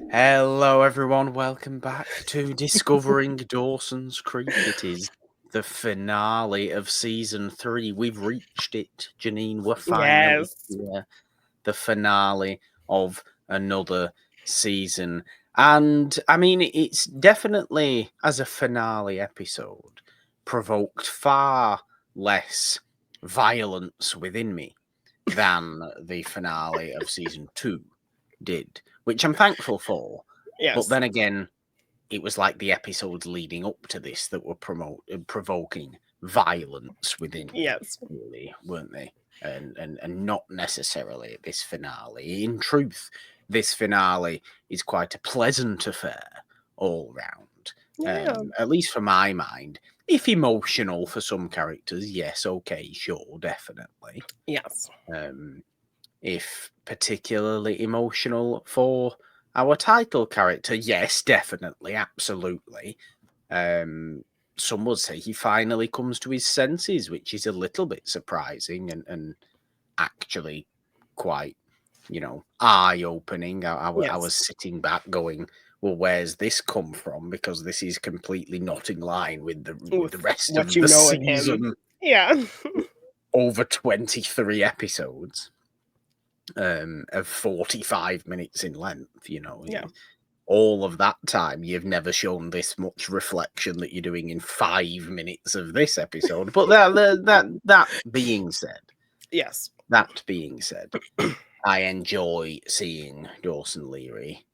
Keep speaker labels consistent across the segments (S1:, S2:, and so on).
S1: Hello, everyone. Welcome back to Discovering Dawson's Creek. It is the finale of season 3. We've reached it, Janine. We're finally
S2: Yes.
S1: here. The finale of another season. And I mean, it's definitely, as a finale episode, provoked far less violence within me than the finale of season 2 did, which I'm thankful for. But
S2: Yes.
S1: then again, it was like the episodes leading up to this that were provoking violence within me,
S2: Yes.
S1: really, weren't they? And not necessarily this finale. In truth, this finale is quite a pleasant affair all round.
S2: Yeah.
S1: At least for my mind. If emotional for some characters, yes, okay, sure, definitely.
S2: Yes.
S1: If particularly emotional for our title character, yes, definitely, absolutely. Some would say he finally comes to his senses, which is a little bit surprising and actually quite, eye-opening. I
S2: Yes.
S1: was sitting back going, well, where's this come from? Because this is completely not in line with the
S2: With
S1: rest
S2: what
S1: of
S2: you
S1: the
S2: know of him.
S1: season.
S2: Yeah.
S1: Over 23 episodes. Of 45 minutes in length,
S2: Yeah.
S1: all of that time you've never shown this much reflection that you're doing in 5 minutes of this episode. But that being said,
S2: Yes.
S1: I enjoy seeing Dawson Leary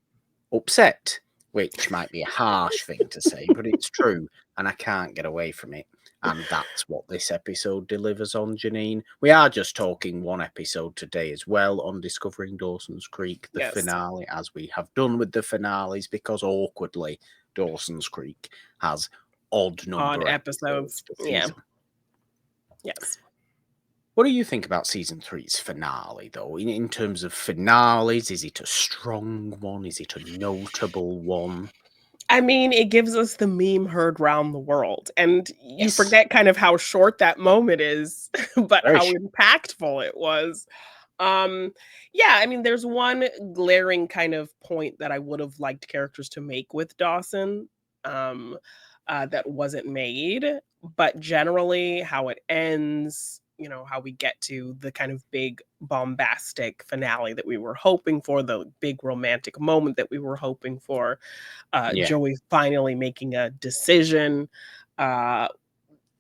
S1: upset, which might be a harsh thing to say, but it's true, and I can't get away from it. And that's what this episode delivers on, Janine. We are just talking one episode today as well on Discovering Dawson's Creek, the
S2: Yes.
S1: finale, as we have done with the finales, because awkwardly, Dawson's Creek has odd number
S2: Odd
S1: episodes
S2: episodes.
S1: per
S2: Yeah.
S1: season.
S2: Yes.
S1: What do you think about season 3's finale, though? In terms of finales, is it a strong one? Is it a notable one?
S2: I mean, it gives us the meme heard round the world. And you
S1: Yes.
S2: forget kind of how short that moment is, but
S1: Very
S2: how impactful it was. Yeah, I mean, there's one glaring kind of point that I would have liked characters to make with Dawson. Um, that wasn't made, but generally how it ends, how we get to the kind of big bombastic finale that we were hoping for, the big romantic moment that we were hoping for,
S1: Yeah.
S2: Joey finally making a decision. Uh,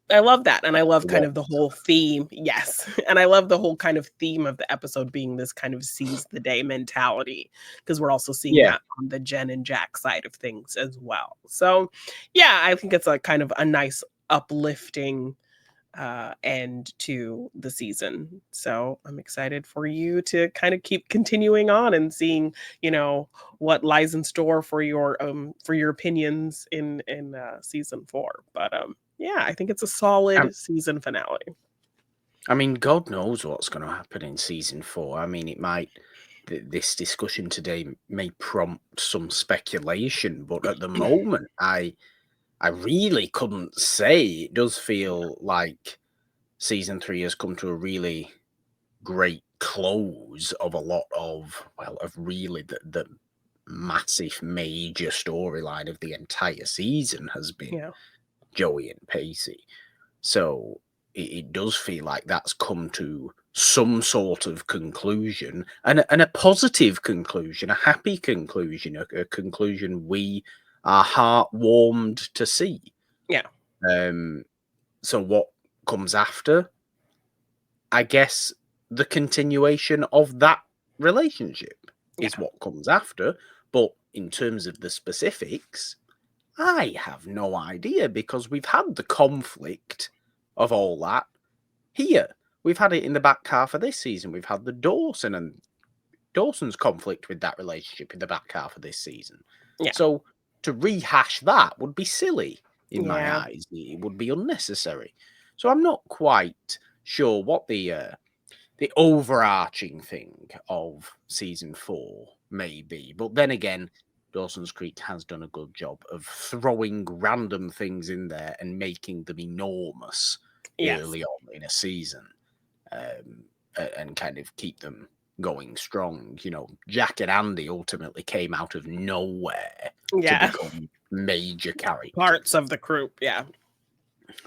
S2: I love that, and I love kind of the whole theme. Yes, and I love the whole kind of theme of the episode being this kind of seize the day mentality, because we're also seeing
S1: Yeah.
S2: that on the Jen and Jack side of things as well. So, yeah, I think it's a kind of a nice uplifting end to the season. So I'm excited for you to kind of keep continuing on and seeing, what lies in store for your opinions in season 4. But yeah, I think it's a solid season finale.
S1: I mean, God knows what's going to happen in season 4. I mean, it might. This discussion today may prompt some speculation, but at the moment, I really couldn't say. It does feel like season 3 has come to a really great close of a lot of really the massive major storyline of the entire season has been
S2: Yeah.
S1: Joey and Pacey. So it does feel like that's come to some sort of conclusion, and a positive conclusion, a happy conclusion, a conclusion we are heart warmed to see.
S2: Yeah.
S1: So what comes after? I guess the continuation of that relationship is
S2: Yeah.
S1: what comes after. But in terms of the specifics, I have no idea, because we've had the conflict of all that here. We've had it in the back half of this season. We've had the Dawson's conflict with that relationship in the back half of this season.
S2: Yeah.
S1: So to rehash that would be silly in my
S2: Yeah.
S1: eyes. It would be unnecessary. So I'm not quite sure what the overarching thing of season 4 may be. But then again, Dawson's Creek has done a good job of throwing random things in there and making them enormous
S2: Yes.
S1: early on in a season, and kind of keep them going strong. You know, Jack and Andy ultimately came out of nowhere to
S2: Yeah.
S1: become major characters.
S2: Parts of the group, yeah.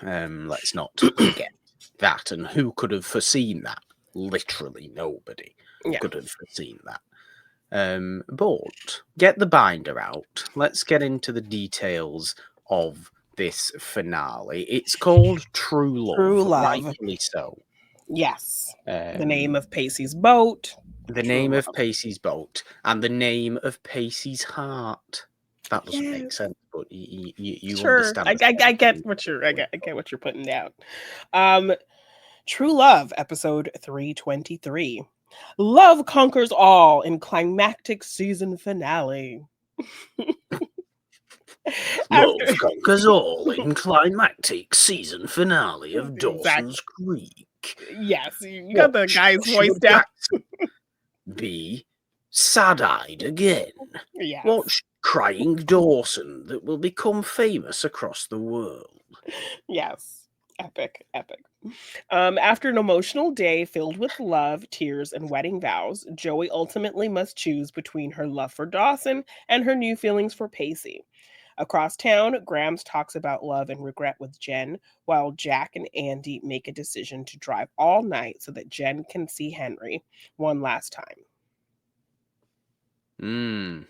S1: Let's not forget that. And who could have foreseen that? Literally nobody
S2: Yeah.
S1: could have foreseen that. But get the binder out. Let's get into the details of this finale. It's called True Love.
S2: True Love.
S1: Rightfully so.
S2: Yes. The name of Pacey's boat.
S1: The name of Pacey's boat. And the name of Pacey's heart. That doesn't make sense, but you
S2: sure.
S1: understand.
S2: I get what you're I get what you're putting down. True Love, episode 323. Love conquers all in climactic season finale.
S1: Love conquers all in climactic season finale of Dawson's Creek.
S2: Yes, you got the guy's voice down.
S1: Be sad-eyed again.
S2: Yes.
S1: Watch crying Dawson that will become famous across the world.
S2: Yes. Epic. After an emotional day filled with love, tears, and wedding vows, Joey ultimately must choose between her love for Dawson and her new feelings for Pacey. Across town, Grams talks about love and regret with Jen, while Jack and Andy make a decision to drive all night so that Jen can see Henry one last time.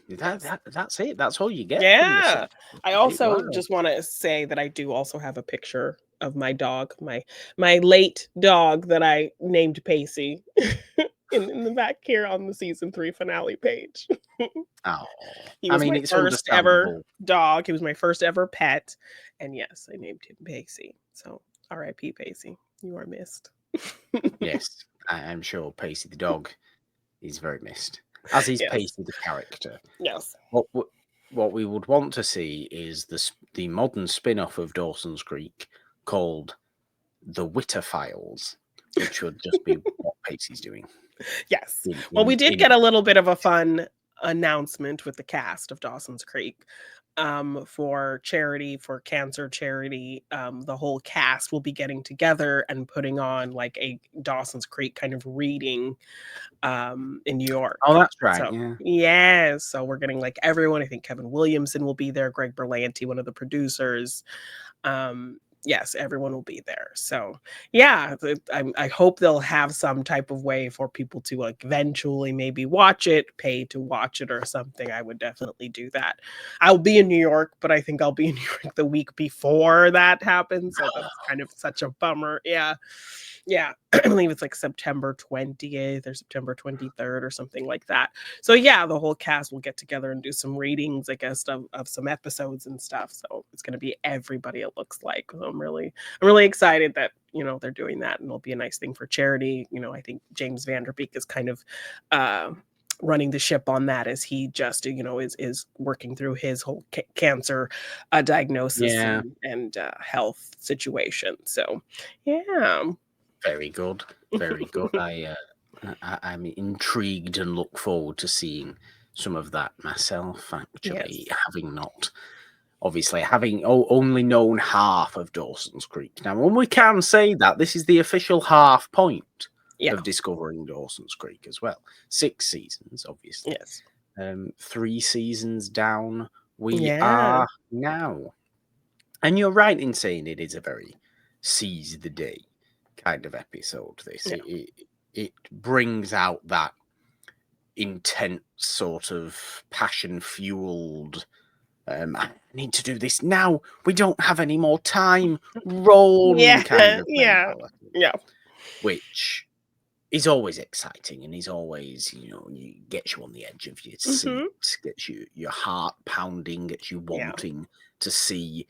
S1: That's it. That's all you get.
S2: Yeah. I also just want to say that I do also have a picture of my dog, my late dog that I named Pacey in the back here on the season 3 finale page.
S1: Oh,
S2: he was my first ever dog. He was my first ever pet. And yes, I named him Pacey. So R.I.P. Pacey. You are missed.
S1: Yes, I'm sure Pacey the dog is very missed. As is Pacey the character.
S2: Yes.
S1: What we would want to see is the modern spin-off of Dawson's Creek called The Witter Files, which would just be what Pacey's doing.
S2: Yes. Well, we did get a little bit of a fun announcement with the cast of Dawson's Creek. For cancer charity, the whole cast will be getting together and putting on like a Dawson's Creek kind of reading in New York.
S1: Oh, that's right.
S2: So, yeah. So we're getting like everyone. I think Kevin Williamson will be there, Greg Berlanti, one of the producers. Yes, everyone will be there. So yeah, I hope they'll have some type of way for people to like eventually maybe watch it, pay to watch it or something. I would definitely do that. I'll be in New York, but I think I'll be in New York the week before that happens. So that's kind of such a bummer. Yeah, I believe it's like September 20th or September 23rd or something like that. So yeah, the whole cast will get together and do some readings, I guess, of some episodes and stuff. So it's going to be everybody, it looks like. So I'm really excited that, they're doing that, and it'll be a nice thing for charity. I think James Vanderbeek is kind of running the ship on that, as he just is working through his whole cancer diagnosis and health situation. So yeah.
S1: Very good. I'm intrigued and look forward to seeing some of that myself, actually, having only known half of Dawson's Creek. Now, when we can say that, this is the official half point of discovering Dawson's Creek as well. 6 seasons, obviously.
S2: Yes.
S1: 3 seasons down, we are now. And you're right in saying it is a very seize the day kind of episode. It brings out that intense sort of passion fueled I need to do this now, we don't have any more time, roll kind of mentality, which is always exciting and is always gets you on the edge of your seat, gets your heart pounding, gets you wanting to see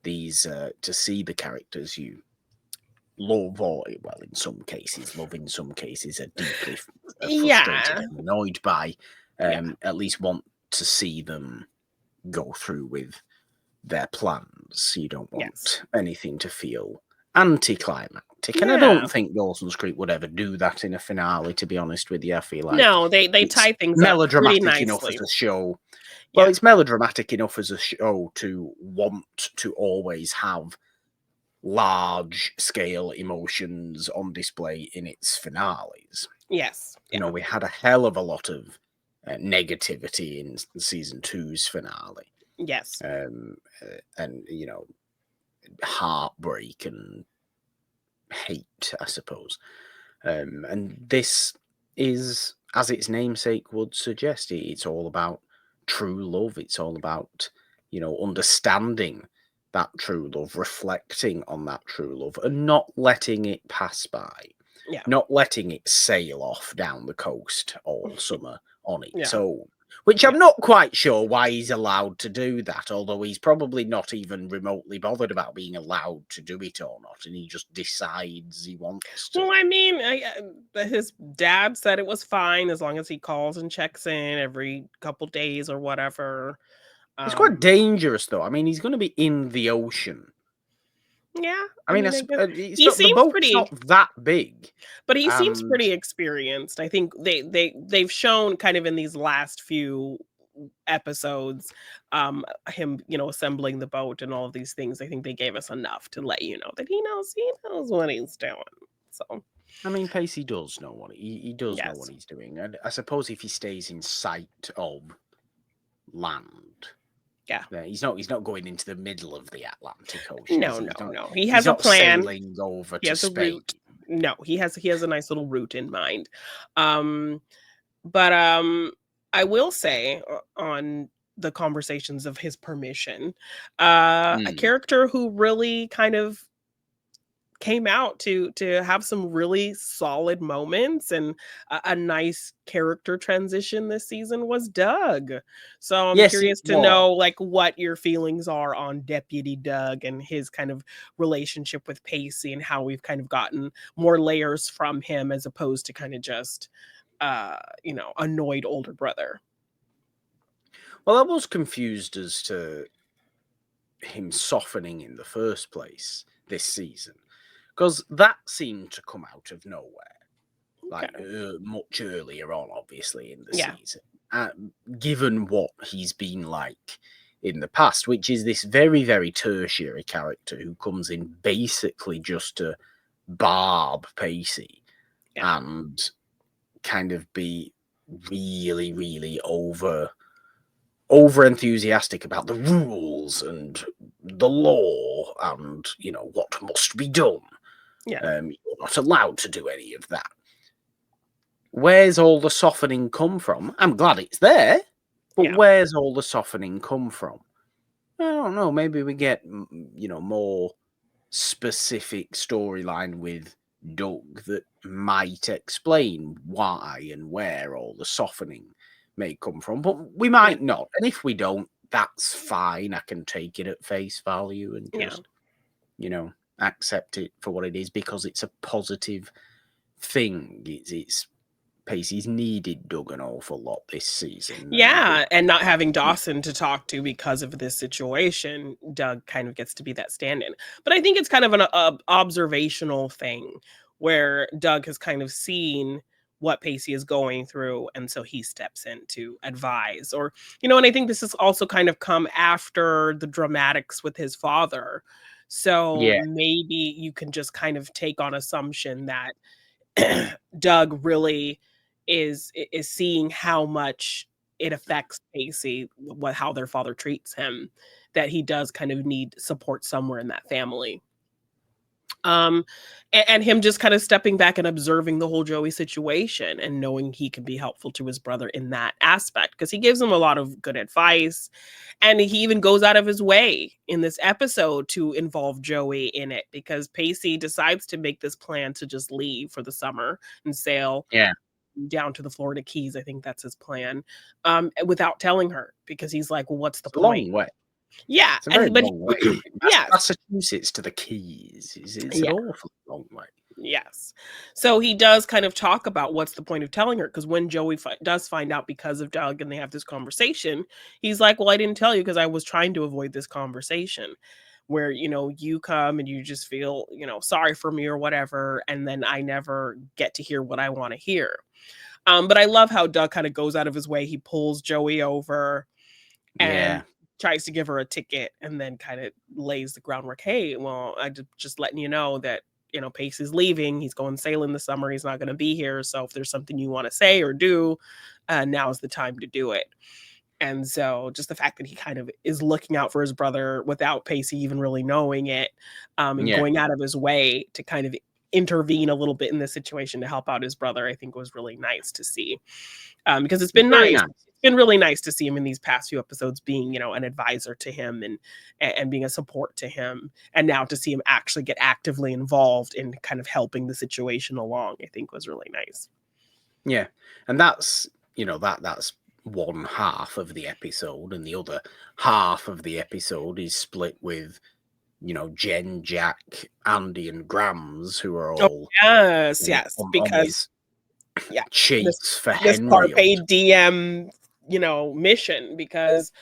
S1: these to see the characters you love, or in some cases love, in some cases are deeply frustrated and annoyed by, at least want to see them go through with their plans. You don't want anything to feel anticlimactic, and I don't think Dawson's Creek would ever do that in a finale, to be honest with you. I feel like
S2: they tie things
S1: melodramatic
S2: up pretty
S1: enough
S2: nicely.
S1: as a show. Well, it's melodramatic enough as a show to want to always have large scale emotions on display in its finales.
S2: Yes.
S1: You
S2: Yeah.
S1: know, we had a hell of a lot of negativity in season 2's finale.
S2: Yes.
S1: And, you know, heartbreak and hate, I suppose. And this is, as its namesake would suggest, it's all about true love. It's all about, you know, understanding that true love, reflecting on that true love, and not letting it pass by,
S2: Yeah.
S1: not letting it sail off down the coast all summer on its
S2: Yeah.
S1: own. Which
S2: Yeah.
S1: I'm not quite sure why he's allowed to do that, although he's probably not even remotely bothered about being allowed to do it or not, and he just decides he wants to.
S2: Well, I mean, his dad said it was fine as long as he calls and checks in every couple days or whatever.
S1: It's quite
S2: Um,
S1: dangerous, though. I mean, he's going to be in the ocean.
S2: yeah,
S1: I
S2: I
S1: mean,
S2: mean, I guess
S1: it's
S2: he
S1: not, the
S2: seems
S1: boat's not
S2: pretty,
S1: that big,
S2: but he seems
S1: and
S2: pretty experienced. I think they've shown kind of in these last few episodes, him, assembling the boat and all of these things. I think they gave us enough to let you know that he knows what he's doing. So
S1: I mean, Pacey does know he does know what
S2: yes,
S1: he's doing, and I suppose if he stays in sight of land,
S2: yeah.
S1: he's not going into the middle of the Atlantic Ocean, is
S2: No,
S1: he?
S2: no, no. He
S1: He's
S2: has a
S1: not
S2: plan.
S1: sailing over
S2: He
S1: to
S2: has a
S1: Spain.
S2: route. No, he has a nice little route in mind. Um, but I will say on the conversations of his permission, a
S1: Mm.
S2: character who really kind of came out to have some really solid moments and a nice character transition this season was Doug. So I'm
S1: Yes, it
S2: curious to
S1: was.
S2: know like what your feelings are on Deputy Doug and his kind of relationship with Pacey and how we've kind of gotten more layers from him as opposed to kind of just annoyed older brother.
S1: Well, I was confused as to him softening in the first place this season, because that seemed to come out of nowhere, like
S2: Okay.
S1: much earlier on, obviously in the
S2: Yeah.
S1: season. Given what he's been like in the past, which is this very, very tertiary character who comes in basically just to barb Pacey
S2: Yeah.
S1: and kind of be really, really over enthusiastic about the rules and the law and, you know, what must be done.
S2: Yeah.
S1: You're not allowed to do any of that. Where's all the softening come from? I'm glad it's there, but
S2: Yeah.
S1: where's all the softening come from? I don't know. Maybe we get, you know, more specific storyline with Doug that might explain why and where all the softening may come from, but we
S2: Yeah.
S1: might not. And if we don't, that's fine. I can take it at face value and
S2: Yeah.
S1: just, you know, accept it for what it is because it's a positive thing. It's Pacey's needed Doug an awful lot this season, and
S2: Yeah, and not having Dawson to talk to because of this situation, Doug kind of gets to be that stand-in. But I think it's kind of an observational thing where Doug has kind of seen what Pacey is going through, and so he steps in to advise. Or, and I think this has also kind of come after the dramatics with his father. So
S1: yeah,
S2: maybe you can just kind of take on assumption that Doug really is seeing how much it affects Pacey, how their father treats him, that he does kind of need support somewhere in that family. Um, and him just kind of stepping back and observing the whole Joey situation and knowing he can be helpful to his brother in that aspect because he gives him a lot of good advice. And he even goes out of his way in this episode to involve Joey in it because Pacey decides to make this plan to just leave for the summer and sail
S1: yeah.
S2: down to the Florida Keys. I think that's his plan, without telling her because he's like, well, what's the
S1: It's a
S2: point?
S1: long way.
S2: Yeah.
S1: It's a very
S2: But
S1: long way.
S2: yes.
S1: Massachusetts to the Keys is an
S2: Yeah.
S1: awful long way.
S2: Yes. So he does kind of talk about what's the point of telling her because when Joey does find out because of Doug and they have this conversation, he's like, well, I didn't tell you because I was trying to avoid this conversation where, you come and you just feel, sorry for me or whatever. And then I never get to hear what I want to hear. But I love how Doug kind of goes out of his way. He pulls Joey over and
S1: Yeah.
S2: tries to give her a ticket and then kind of lays the groundwork. Hey, well, just letting you know that, Pacey's leaving. He's going sailing this summer. He's not going to be here. So if there's something you want to say or do, now's the time to do it. And so just the fact that he kind of is looking out for his brother without Pacey even really knowing it, and
S1: Yeah.
S2: going out of his way to kind of intervene a little bit in this situation to help out his brother, I think was really nice to see. Because it's been
S1: Very
S2: nice.
S1: nice.
S2: It's been really nice to see him in these past few episodes being, an advisor to him and being a support to him. And now to see him actually get actively involved in kind of helping the situation along, I think was really nice.
S1: Yeah. And that's, that's one half of the episode, and the other half of the episode is split with, Jen, Jack, Andy, and Grams, who are
S2: Oh,
S1: all
S2: yes, yes,
S1: on
S2: because
S1: this
S2: yeah, this
S1: chase for
S2: this
S1: Henry.
S2: Carpe Diem, mission, because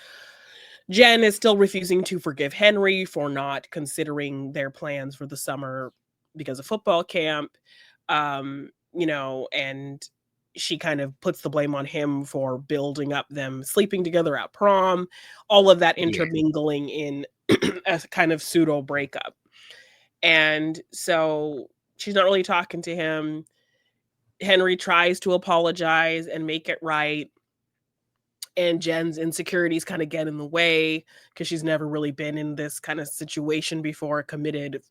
S2: Jen is still refusing to forgive Henry for not considering their plans for the summer because of football camp. And she kind of puts the blame on him for building up them sleeping together at prom, all of that
S1: Yeah.
S2: intermingling in a kind of pseudo breakup. And so she's not really talking to him. Henry tries to apologize and make it right. And Jen's insecurities kind of get in the way because she's never really been in this kind of situation before, committed,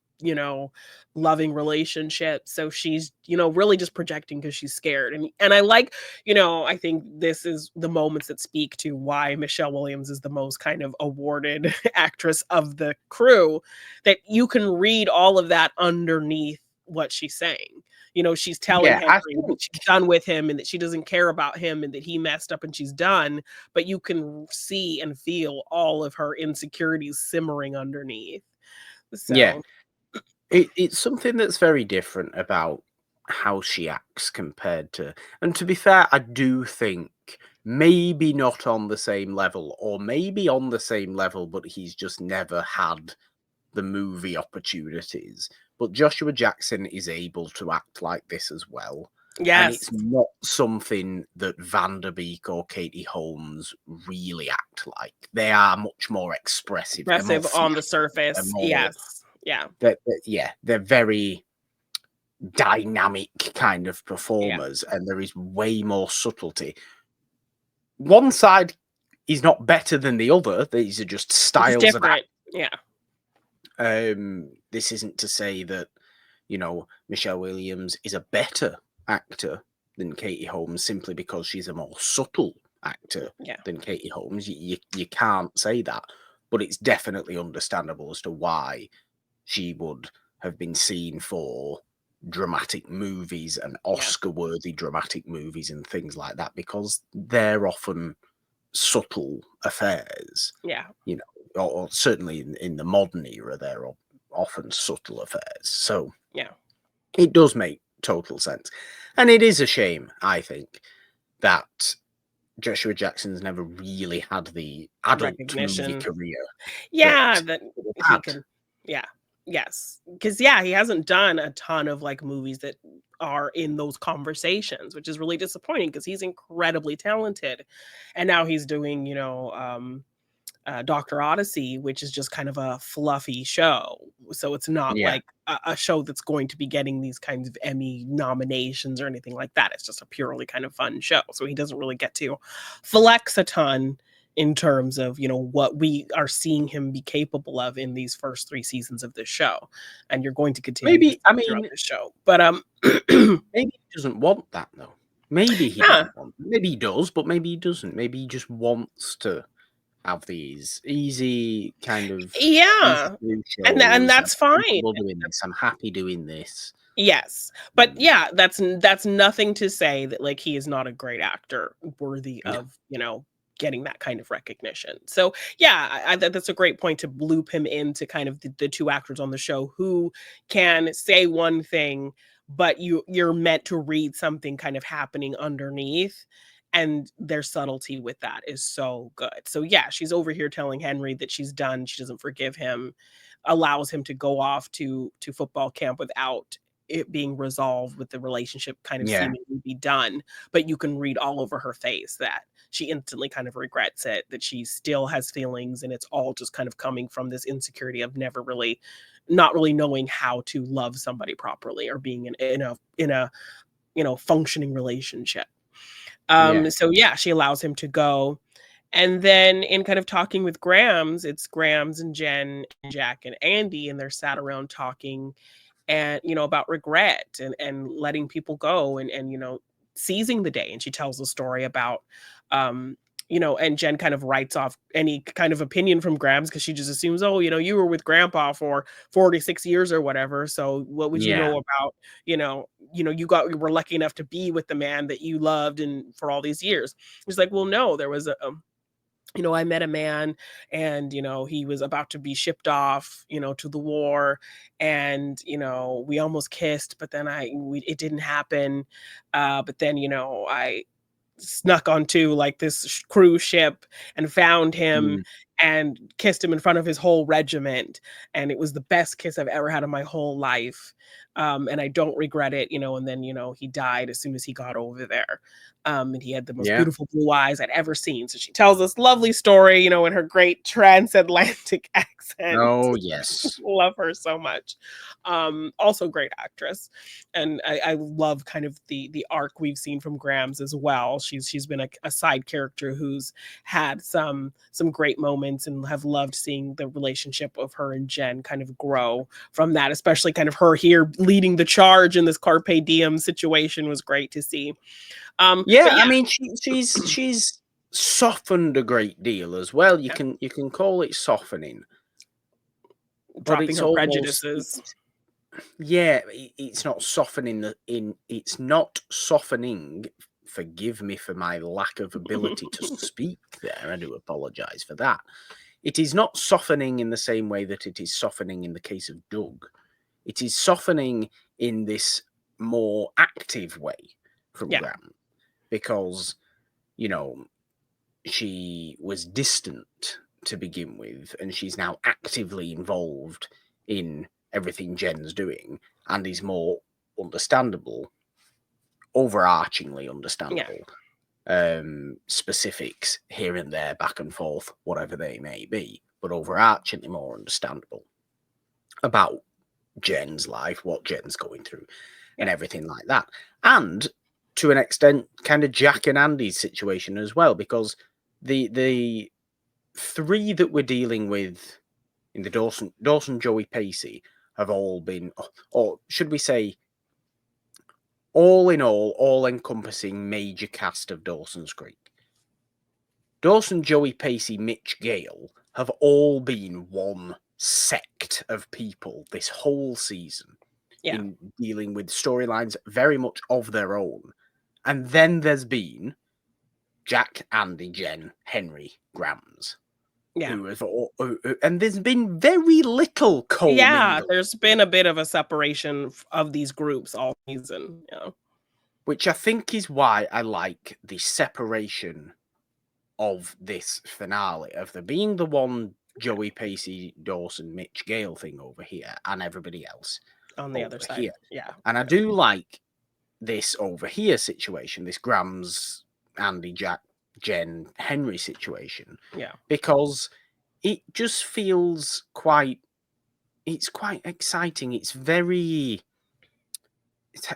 S2: loving relationship. So she's, really just projecting because she's scared. And I like, I think this is the moments that speak to why Michelle Williams is the most kind of awarded actress of the crew, that you can read all of that underneath what she's saying. She's telling
S1: Yeah, I
S2: Henry that
S1: think
S2: she's done with him and that she doesn't care about him and that he messed up and she's done, but you can see and feel all of her insecurities simmering underneath.
S1: yeah,
S2: So
S1: it's something that's very different about how she acts compared to, and to be fair, I do think maybe not on the same level, or maybe on the same level, but he's just never had the movie opportunities. But Joshua Jackson is able to act like this as well. And
S2: yes,
S1: it's not something that Van Der Beek or Katie Holmes really act like. They are much more expressive. They're more
S2: aggressive on the
S1: flashy. They're
S2: surface.
S1: more,
S2: Yes. Yeah.
S1: they're very dynamic kind of
S2: Yeah.
S1: performers, and there is way more subtlety. One side is not better than the other. These are just
S2: It's
S1: styles of
S2: different. Yeah.
S1: This isn't to say that, Michelle Williams is a better actor than Katie Holmes simply because she's a more subtle actor
S2: Yeah.
S1: than Katie Holmes. You can't say that, but it's definitely understandable as to why she would have been seen for dramatic movies and Oscar-worthy dramatic movies and things like that, because they're often subtle affairs.
S2: Yeah.
S1: Or certainly in the modern era, they're often subtle affairs. So
S2: Yeah.
S1: it does make total sense. And it is a shame, I think, that Joshua Jackson's never really had the adult movie
S2: Recognition.
S1: career
S2: Yeah,
S1: that
S2: that
S1: he would
S2: he
S1: have had.
S2: can. Yeah. Yes. Because he hasn't done a ton of like movies that are in those conversations, which is really disappointing because he's incredibly talented. And now he's doing, Dr. Odyssey, which is just kind of a fluffy show. So it's not
S1: Yeah.
S2: like a show that's going to be getting these kinds of Emmy nominations or anything like that. It's just a purely kind of fun show. So he doesn't really get to flex a ton in terms of, what we are seeing him be capable of in these first 3 seasons of this show. And you're going to continue to
S1: Maybe,
S2: see
S1: I
S2: it throughout
S1: mean,
S2: the show. But
S1: maybe he doesn't want that, though. Maybe he
S2: yeah.
S1: doesn't want. Maybe he does, but maybe he doesn't. Maybe he just wants to have these easy kind of
S2: Yeah. And that's
S1: I'm
S2: fine.
S1: comfortable doing this. I'm happy doing this.
S2: Yes. But yeah, that's nothing to say that like he is not a great actor worthy
S1: No.
S2: of, getting that kind of recognition. So yeah, I that's a great point to loop him into kind of the 2 actors on the show who can say one thing, but you're meant to read something kind of happening underneath. And their subtlety with that is so good. So yeah, she's over here telling Henry that she's done, she doesn't forgive him, allows him to go off to football camp without it being resolved, with the relationship kind of
S1: Yeah.
S2: seemingly be done, but you can read all over her face that she instantly kind of regrets it, that she still has feelings, and it's all just kind of coming from this insecurity of not really knowing how to love somebody properly, or being in a functioning relationship.
S1: Yeah.
S2: So yeah, she allows him to go. And then in kind of talking with Grams, it's Grams and Jen and Jack and Andy, and they're sat around talking, and about regret, and letting people go, and seizing the day. And she tells a story about um and Jen kind of writes off any kind of opinion from Grams, because she just assumes, oh, you were with grandpa for 46 years or whatever, so what would you
S1: Yeah.
S2: know about, you were lucky enough to be with the man that you loved and for all these years. She's like, well, no, there was I met a man, and, he was about to be shipped off, to the war, and, we almost kissed, but then it didn't happen. But then, I snuck onto like this cruise ship and found him
S1: Mm.
S2: and kissed him in front of his whole regiment, and it was the best kiss I've ever had in my whole life. And I don't regret it. And then he died as soon as he got over there. And he had the most
S1: Yeah.
S2: beautiful blue eyes I'd ever seen. So she tells this lovely story, in her great transatlantic accent.
S1: Oh, yes.
S2: Love her so much. Also great actress. And I love kind of the arc we've seen from Grams as well. She's been a side character who's had some great moments, and have loved seeing the relationship of her and Jen kind of grow from that, especially kind of her here leading the charge in this carpe diem situation was great to see.
S1: Yeah,
S2: But
S1: I
S2: yeah,
S1: mean, she's softened a great deal as well. You
S2: yeah,
S1: can call it softening, but
S2: dropping
S1: it's
S2: her
S1: almost
S2: prejudices.
S1: yeah, it's not softening it's not softening. Forgive me for my lack of ability to speak there. I do apologize for that. It is not softening in the same way that it is softening in the case of Doug. It is softening in this more active way from
S2: Yeah,
S1: Graham, because you know she was distant to begin with, and she's now actively involved in everything Jen's doing, and is more understandable, overarchingly
S2: yeah,
S1: understandable. Specifics here and there, back and forth, whatever they may be, but overarchingly more understandable about Jen's life, what Jen's going through, and
S2: yeah,
S1: everything like that. And to an extent, kind of Jack and Andy's situation as well, because the three that we're dealing with in the Dawson, Joey, Pacey have all been, or should we say, all in all encompassing major cast of Dawson's Creek. Dawson, Joey, Pacey, Mitch Gail have all been one sect of people this whole season,
S2: yeah,
S1: in dealing with storylines very much of their own. And then there's been Jack, Andy, Jen, Henry, Grams,
S2: yeah.
S1: and there's been very little
S2: Yeah,
S1: co-mingling,
S2: there's been a bit of a separation of these groups all season. Yeah.
S1: which I think is why I like the separation of this finale, of there being the one Joey, Pacey, Dawson, Mitch Gail thing over here, and everybody else
S2: On the other
S1: over
S2: side.
S1: here.
S2: Yeah.
S1: And I do like this over here situation, this Grams, Andy, Jack, Jen, Henry situation,
S2: Yeah.
S1: because it just feels it's quite exciting. It's very,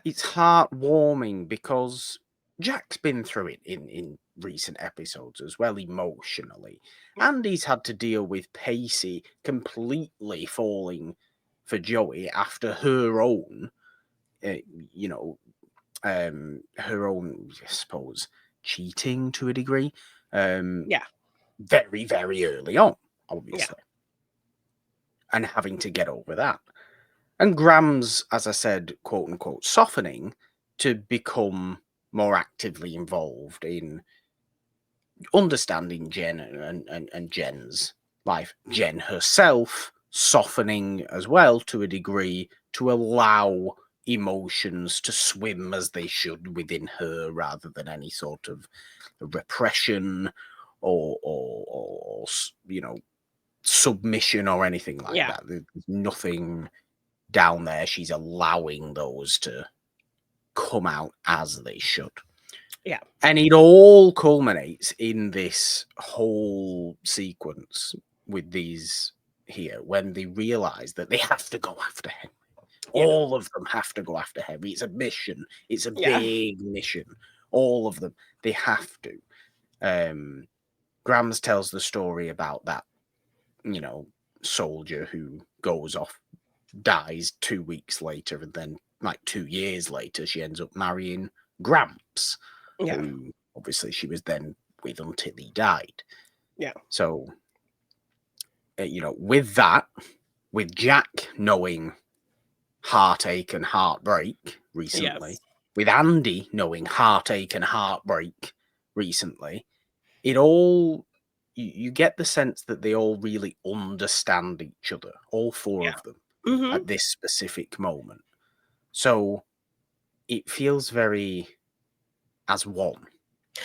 S1: it's heartwarming, because Jack's been through it in recent episodes as well, emotionally.
S2: Yeah.
S1: Andy's had to deal with Pacey completely falling for Joey after her own, uh, you know, her own, I suppose, cheating to a degree,
S2: Yeah.
S1: very, very early on,
S2: Yeah.
S1: obviously, and having to get over that. And Graham's, as I said, quote unquote, softening to become more actively involved in understanding Jen and Jen's life. Jen herself softening as well to a degree, to allow emotions to swim as they should within her, rather than any sort of repression or submission or anything like
S2: Yeah.
S1: that. There's nothing down there, she's allowing those to come out as they should.
S2: Yeah.
S1: And it all culminates in this whole sequence with these here when they realize that they have to go after Henry.
S2: Yeah.
S1: All of them have to go after Henry. It's a mission. It's a
S2: Yeah.
S1: big mission. All of them. They have to. Grams tells the story about that, soldier who goes off, dies 2 weeks later, and then like 2 years later, she ends up marrying Gramps,
S2: Yeah.
S1: who obviously she was then with until he died.
S2: Yeah.
S1: So, with that, with Jack knowing heartache and heartbreak recently,
S2: Yes.
S1: with Andy knowing heartache and heartbreak recently, it all, you get the sense that they all really understand each other, all four
S2: Yeah.
S1: of them,
S2: Mm-hmm.
S1: at this specific moment. So it feels very as one,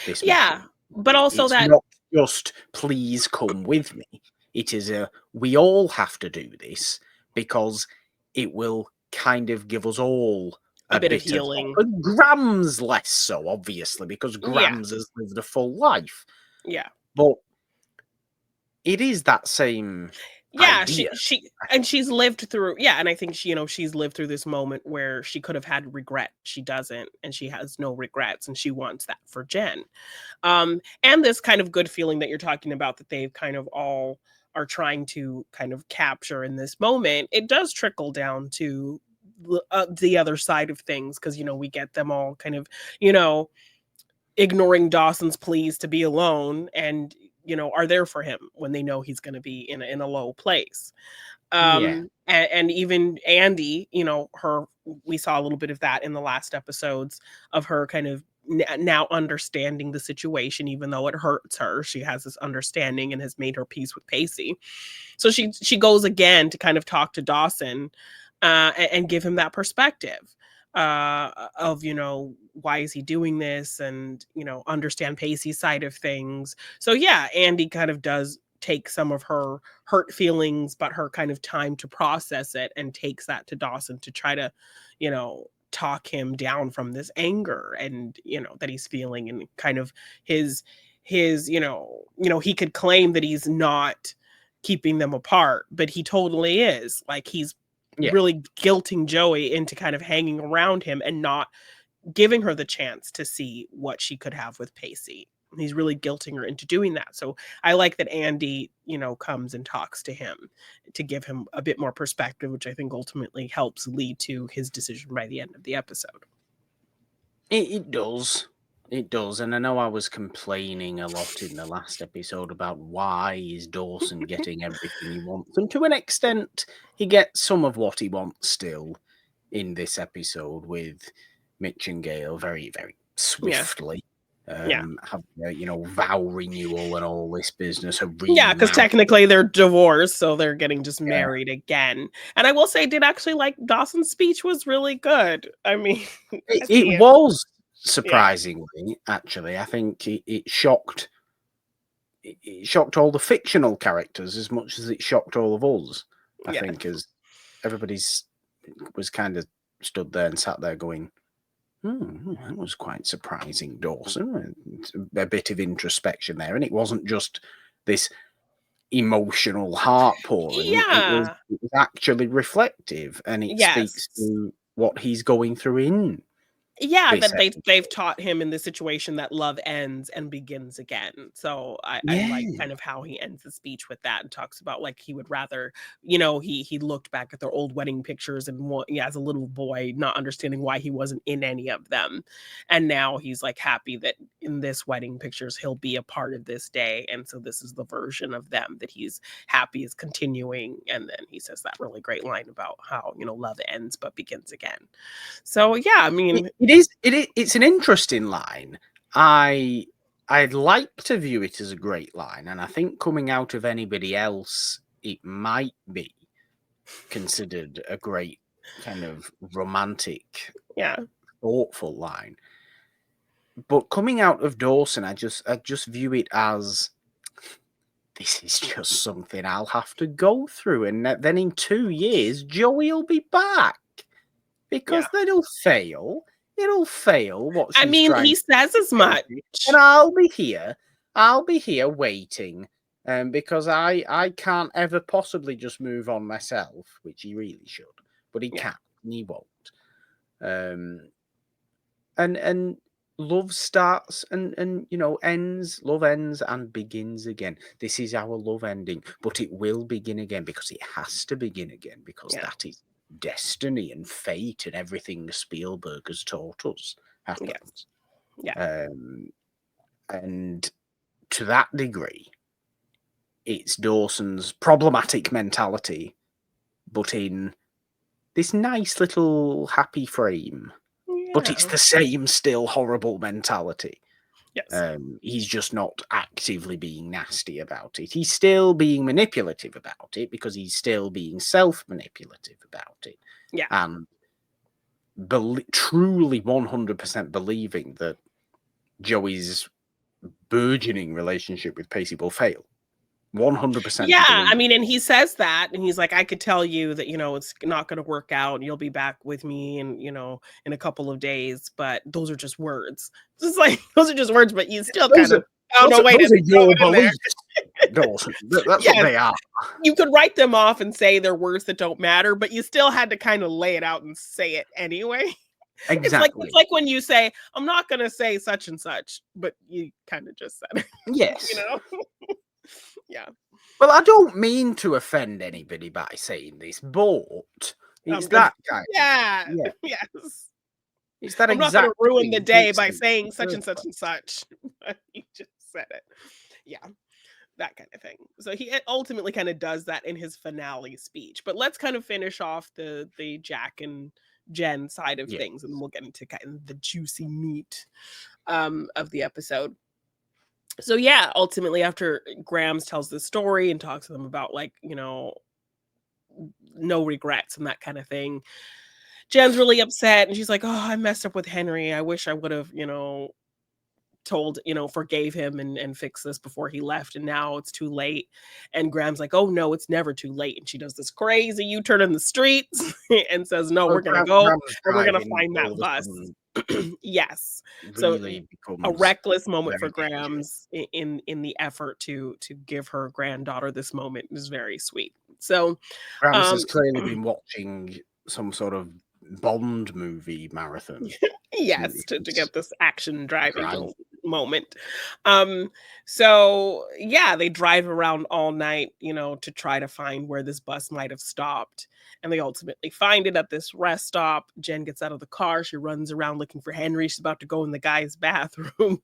S1: this
S2: Yeah.
S1: mission.
S2: But also
S1: It's
S2: that,
S1: not just please come with me. It is we all have to do this because it will kind of give us all
S2: a
S1: a
S2: bit of
S1: bit of hope.
S2: healing.
S1: And Grams less so, obviously, because
S2: Yeah.
S1: Grams has lived a full life.
S2: Yeah.
S1: But it is that same
S2: Yeah,
S1: idea.
S2: she's lived through, yeah, and I think she's lived through this moment where she could have had regret. She doesn't, and she has no regrets, and she wants that for Jen. And this kind of good feeling that you're talking about that they've kind of all are trying to kind of capture in this moment, it does trickle down to the other side of things because we get them all kind of you know ignoring Dawson's pleas to be alone and are there for him when they know he's going to be in a low place.
S1: Yeah.
S2: And even Andy, her, we saw a little bit of that in the last episodes of her kind of now understanding the situation, even though it hurts her. She has this understanding and has made her peace with Pacey. So she goes again to kind of talk to Dawson and give him that perspective of why is he doing this, and understand Pacey's side of things. So yeah, Andy kind of does take some of her hurt feelings, but her kind of time to process it, and takes that to Dawson to try to, talk him down from this anger and that he's feeling, and kind of his he could claim that he's not keeping them apart, but he totally is. Like he's
S1: Yeah.
S2: really guilting Joey into kind of hanging around him and not giving her the chance to see what she could have with Pacey. He's really guilting her into doing that. So I like that Andy, comes and talks to him to give him a bit more perspective, which I think ultimately helps lead to his decision by the end of the episode.
S1: It does. It does. And I know I was complaining a lot in the last episode about why is Dawson getting everything he wants. And to an extent, he gets some of what he wants still in this episode with Mitch and Gail very, very swiftly.
S2: Yeah.
S1: Have vow renewal and all this business.
S2: Yeah, because technically they're divorced, so they're getting just married again. And I will say, I did actually like Dawson's speech was really good. I mean,
S1: It was surprisingly, actually. I think it shocked. It shocked all the fictional characters as much as it shocked all of us. I think, as everybody's was kind of stood there and sat there going, that was quite surprising, Dawson. A bit of introspection there, and it wasn't just this emotional heart pouring. It was actually reflective, and it speaks to what he's going through in.
S2: Yeah, that they've taught him in this situation that love ends and begins again. So I like kind of how he ends the speech with that and talks about like he would rather, he looked back at their old wedding pictures and as a little boy, not understanding why he wasn't in any of them. And now he's like happy that in this wedding pictures he'll be a part of this day. And so this is the version of them that he's happy is continuing. And then he says that really great line about how, love ends but begins again. So yeah, I mean,
S1: it's an interesting line. I'd like to view it as a great line, and I think coming out of anybody else, it might be considered a great kind of romantic, thoughtful line. But coming out of Dawson, I just view it as this is just something I'll have to go through. And then in 2 years, Joey will be back because
S2: Yeah.
S1: then it'll fail what
S2: I
S1: she's
S2: mean,
S1: trying
S2: he
S1: to
S2: says as
S1: do.
S2: much.
S1: And I'll be here waiting. Because I can't ever possibly just move on myself, which he really should, but he
S2: Yeah.
S1: can't, and he won't. And love starts and ends. Love ends and begins again. This is our love ending, but it will begin again because it has to begin again because
S2: Yeah.
S1: that is destiny and fate and everything Spielberg has taught us happens.
S2: Yeah.
S1: And to that degree, it's Dawson's problematic mentality, but in this nice little happy frame. But it's
S2: Yeah.
S1: the same still horrible mentality.
S2: Yes.
S1: He's just not actively being nasty about it. He's still being manipulative about it because he's still being self-manipulative about it.
S2: Yeah.
S1: And truly 100% believing that Joey's burgeoning relationship with Pacey will fail. 100%
S2: Yeah, I
S1: believe.
S2: mean, and he says that, and he's like, "I could tell you that, it's not gonna work out, and you'll be back with me in, in a couple of days, but those are just words." It's just like, those are just words, but you still
S1: Those
S2: kind
S1: are
S2: of found a way to
S1: those are
S2: throw
S1: your
S2: it in there.
S1: beliefs, Dawson. That's what
S2: Yes,
S1: they are.
S2: you could write them off and say they're words that don't matter, but you still had to kind of lay it out and say it anyway.
S1: Exactly.
S2: It's like when you say, "I'm not gonna say such and such," but you kind of just said it,
S1: Yes.
S2: Yeah.
S1: Well, I don't mean to offend anybody by saying this, but it's that kind
S2: Yeah.
S1: of yeah.
S2: Yes.
S1: It's that
S2: I'm not gonna
S1: exact
S2: ruin the
S1: thing.
S2: day by saying such and such and such. But you just said it. Yeah, that kind of thing. So he ultimately kind of does that in his finale speech. But let's kind of finish off the Jack and Jen side of
S1: Yeah.
S2: things, and we'll get into kind of the juicy meat of the episode. So yeah, ultimately after Grams tells the story and talks to them about like, no regrets and that kind of thing, Jen's really upset and she's like, "Oh, I messed up with Henry. I wish I would have, forgave him and fixed this before he left. And now it's too late." And Graham's like, "Oh no, it's never too late." And she does this crazy U-turn in the streets and says, "No, we're gonna go
S1: Graham's
S2: and we're gonna
S1: driving
S2: find
S1: all
S2: that
S1: of a
S2: bus."
S1: sudden
S2: Yes. So
S1: really
S2: a
S1: becomes
S2: reckless moment for
S1: very dangerous.
S2: Grams in the effort to give her granddaughter this moment is very sweet. So
S1: Grams
S2: um
S1: has clearly been watching some sort of Bond movie marathon.
S2: yes, to
S1: He's
S2: get this action driving
S1: driving.
S2: moment. Um, so yeah, they drive around all night, to try to find where this bus might have stopped. And they ultimately find it at this rest stop. Jen gets out of the car. She runs around looking for Henry. She's about to go in the guy's bathroom.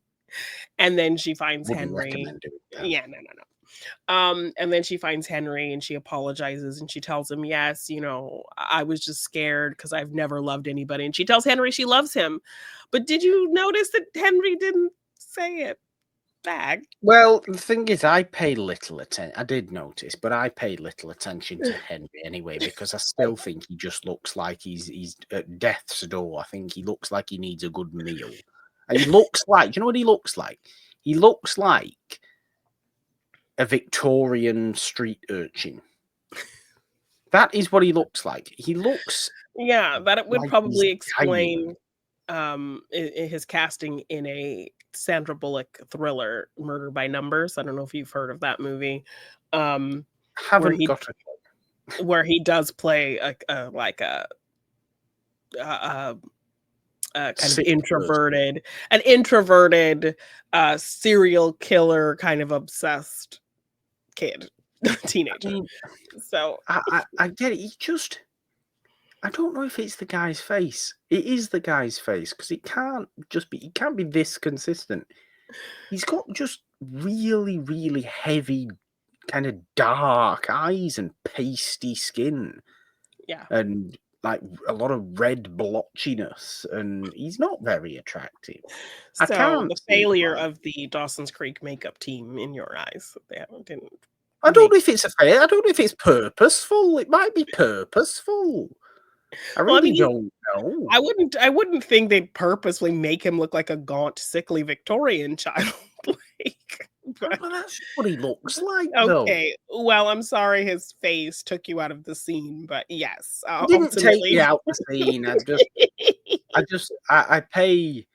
S2: And then she finds
S1: Wouldn't
S2: Henry.
S1: recommend doing that.
S2: Yeah, no, no, no. And then she finds Henry and she apologizes and she tells him, "Yes, I was just scared because I've never loved anybody." And she tells Henry she loves him. But did you notice that Henry didn't say it back?
S1: Well, the thing is, I pay little attention. I did notice, but I pay little attention to Henry anyway because I still think he just looks like he's at death's door. I think he looks like he needs a good meal. And he looks like, do you know what he looks like? He looks like a Victorian street urchin. That is what he looks like. He looks
S2: Yeah, that would
S1: like he's
S2: probably
S1: dying.
S2: explain his casting in a Sandra Bullock thriller, Murder by Numbers. I don't know if you've heard of that movie. Where
S1: Haven't
S2: he
S1: got a
S2: does play a kind of
S1: sick person.
S2: an introverted serial killer kind of obsessed kid,
S1: I
S2: teenager.
S1: mean,
S2: So
S1: I get it. I don't know if it's the guy's face. It is the guy's face because it can't be this consistent. He's got just really, really heavy, kind of dark eyes and pasty skin
S2: yeah.
S1: and like a lot of red blotchiness, and he's not very attractive. I
S2: So
S1: can't
S2: the
S1: see
S2: failure
S1: why.
S2: of the Dawson's Creek makeup team in your eyes, they didn't
S1: I don't know
S2: make.
S1: if it's a fail. I don't know if it's purposeful. It might be purposeful. I
S2: Well, I
S1: really
S2: mean,
S1: don't know.
S2: I wouldn't think they'd purposely make him look like a gaunt, sickly Victorian child. Like, But
S1: Well, that's what he looks like, though.
S2: okay, well, I'm sorry his face took you out of the scene, but yes,
S1: It didn't take me
S2: ultimately.
S1: out the scene. I pay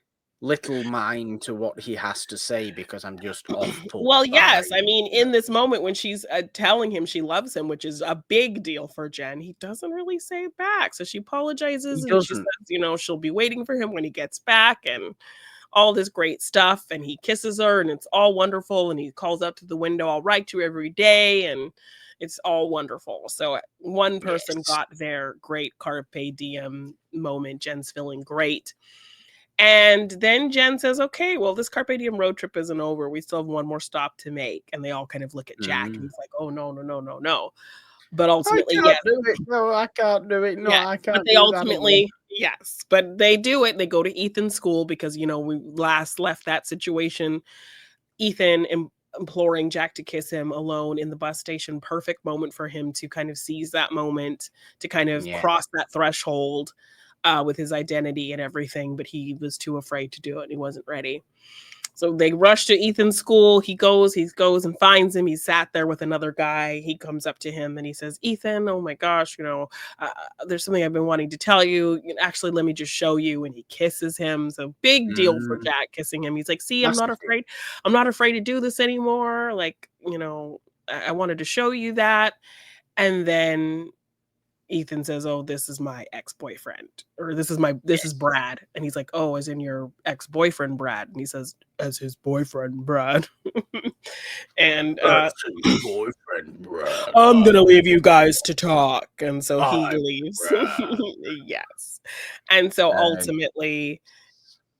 S1: little mind to what he has to say because I'm just off put
S2: Well,
S1: by,
S2: yes, I mean, in this moment when she's, telling him she loves him, which is a big deal for Jen, he doesn't really say it back, so she
S1: he
S2: apologizes and she says,
S1: doesn't.
S2: she'll be waiting for him when he gets back and all this great stuff, and he kisses her, and it's all wonderful, and he calls out to the window, "I'll write you every day," and it's all wonderful. So, one person
S1: Yes.
S2: got their great carpe diem moment. Jen's feeling great. And then Jen says, "Okay, well, this carpe diem road trip isn't over. We still have one more stop to make." And they all kind of look at Jack, and
S1: Mm.
S2: he's like, "Oh, no, no, no, no, no." But
S1: I
S2: ultimately,
S1: can't
S2: yes,
S1: do it. No, I can't do it. No,
S2: yes,
S1: I
S2: but
S1: can't
S2: they
S1: do that again.
S2: ultimately, yes, but they do it. They go to Ethan's school because, we last left that situation. Ethan imploring Jack to kiss him alone in the bus station. Perfect moment for him to kind of seize that moment, to kind of
S1: Yeah.
S2: cross that threshold with his identity and everything. But he was too afraid to do it. And he wasn't ready. So they rush to Ethan's school. He goes and finds him. He's sat there with another guy. He comes up to him and he says, "Ethan, oh my gosh, there's something I've been wanting to tell you. Actually, let me just show you." And he kisses him. So big deal for
S1: Mm.
S2: Jack kissing him. He's like, "See, I'm not
S1: Massive deal.
S2: afraid. I'm not afraid to do this anymore. Like, I wanted to show you that." And then Ethan says, "Oh, this is my ex-boyfriend," or this is
S1: Yes.
S2: Brad." And he's like, "Oh, as in your ex-boyfriend, Brad." And he says, "As his boyfriend, Brad." And,
S1: That's his boyfriend, Brad.
S2: "I'm gonna leave you guys to talk." And so he
S1: I'm
S2: leaves.
S1: Brad.
S2: Yes. And so
S1: And
S2: ultimately,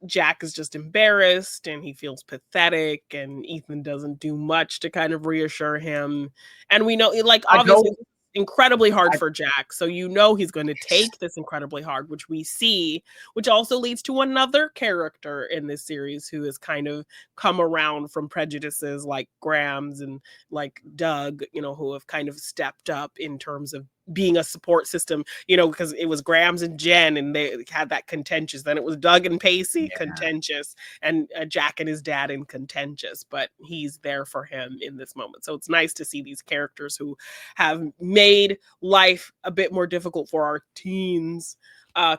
S2: Jack is just embarrassed and he feels pathetic, and Ethan doesn't do much to kind of reassure him. And we know, like,
S1: I
S2: obviously,
S1: don't.
S2: incredibly hard
S1: I
S2: for Jack. So he's going to
S1: Yes.
S2: take this incredibly hard, which we see, which also leads to another character in this series who has kind of come around from prejudices like Graham's and like Doug, who have kind of stepped up in terms of being a support system, because it was Grams and Jen and they had that contentious. Then it was Doug and Pacey,
S1: Yeah.
S2: contentious, and Jack and his dad in contentious, but he's there for him in this moment. So it's nice to see these characters who have made life a bit more difficult for our teens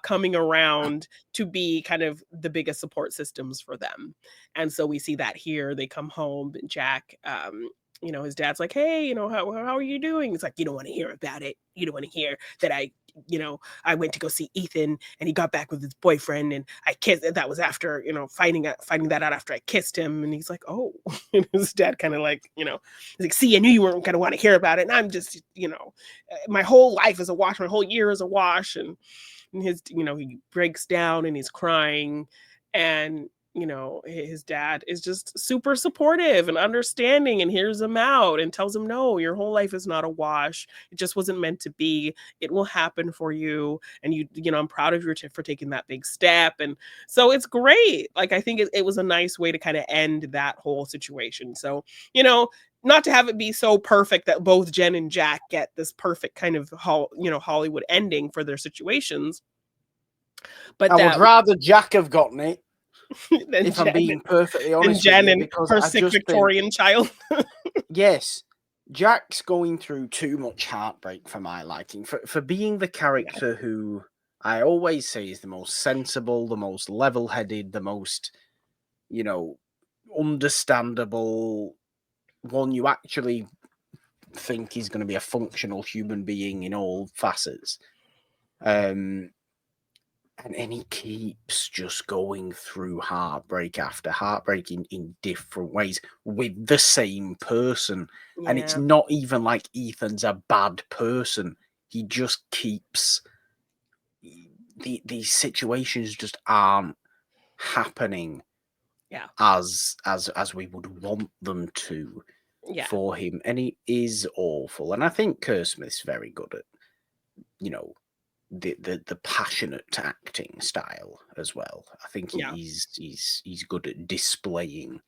S2: coming around to be kind of the biggest support systems for them. And so we see that here. They come home, and Jack, his dad's like, "Hey, how are you doing?" It's like, "You don't want to hear about it. You don't want to hear that I went to go see Ethan and he got back with his boyfriend and I kissed. That was after, finding that out after I kissed him." And he's like, "Oh," and his dad kind of like, he's like, "See, I knew you weren't going to want to hear about it. And I'm just, my whole life is a wash. My whole year is a wash." And he breaks down and he's crying. And his dad is just super supportive and understanding and hears him out and tells him, "No, your whole life is not a wash. It just wasn't meant to be. It will happen for you. And I'm proud of you for taking that big step." And so it's great. Like, I think it was a nice way to kind of end that whole situation. So, not to have it be so perfect that both Jen and Jack get this perfect kind of Hollywood ending for their situations, but
S1: I would
S2: that
S1: rather Jack have gotten it,
S2: then
S1: if I'm
S2: Jen
S1: being perfectly
S2: and
S1: honest with
S2: Jen
S1: you,
S2: and
S1: because
S2: her
S1: I
S2: sick
S1: just think,
S2: Victorian child.
S1: yes, Jack's going through too much heartbreak for my liking. For being the
S2: Yeah.
S1: character who I always say is the most sensible, the most level-headed, the most, you know, understandable, one you actually think is going to be a functional human being in all facets. And he keeps just going through heartbreak after heartbreak in different ways with the same person. And it's
S2: Yeah.
S1: not even like Ethan's a bad person. He just keeps these situations just aren't happening
S2: Yeah.
S1: as we would want them to
S2: Yeah.
S1: for him. And it is awful. And I think Kerr Smith's very good at, you know, the passionate acting style as well. I think
S2: Yeah.
S1: he's good at displaying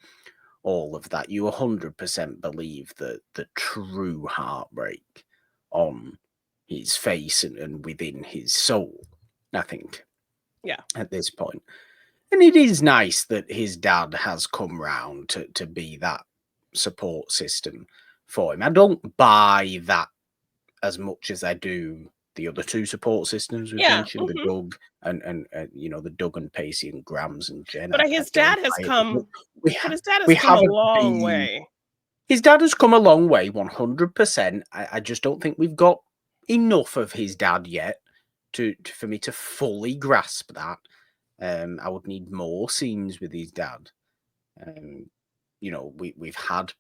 S1: all of that. You 100% believe that the true heartbreak on his face and within his soul, I think,
S2: Yeah.
S1: at this point. And it is nice that his dad has come round to be that support system for him. I don't buy that as much as I do the other two support systems we've
S2: Yeah,
S1: mentioned, the Doug and the Doug and Pacey and Grams and Jen.
S2: but
S1: I
S2: his
S1: don't
S2: dad has
S1: buy it. But
S2: come
S1: we
S2: a
S1: haven't
S2: long
S1: been.
S2: way.
S1: His dad has come a long way, 100%. I just don't think we've got enough of his dad yet for me to fully grasp that. I would need more scenes with his dad. We've had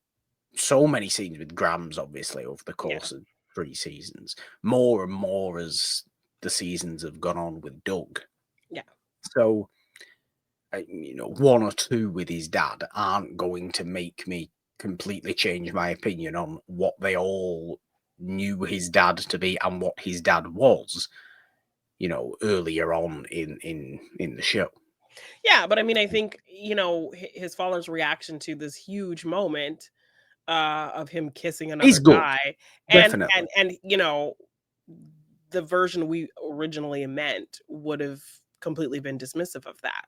S1: so many scenes with Grams, obviously, over the
S2: Yeah,
S1: course of 3 seasons. More and more as the seasons have gone on with Doug.
S2: yeah.
S1: So, 1 or 2 with his dad aren't going to make me completely change my opinion on what they all knew his dad to be and what his dad was, earlier on in the show.
S2: Yeah, but I mean, I think, his father's reaction to this huge moment of him kissing
S1: He's
S2: another
S1: good,
S2: guy, and
S1: definitely.
S2: the version we originally meant would have completely been dismissive of that.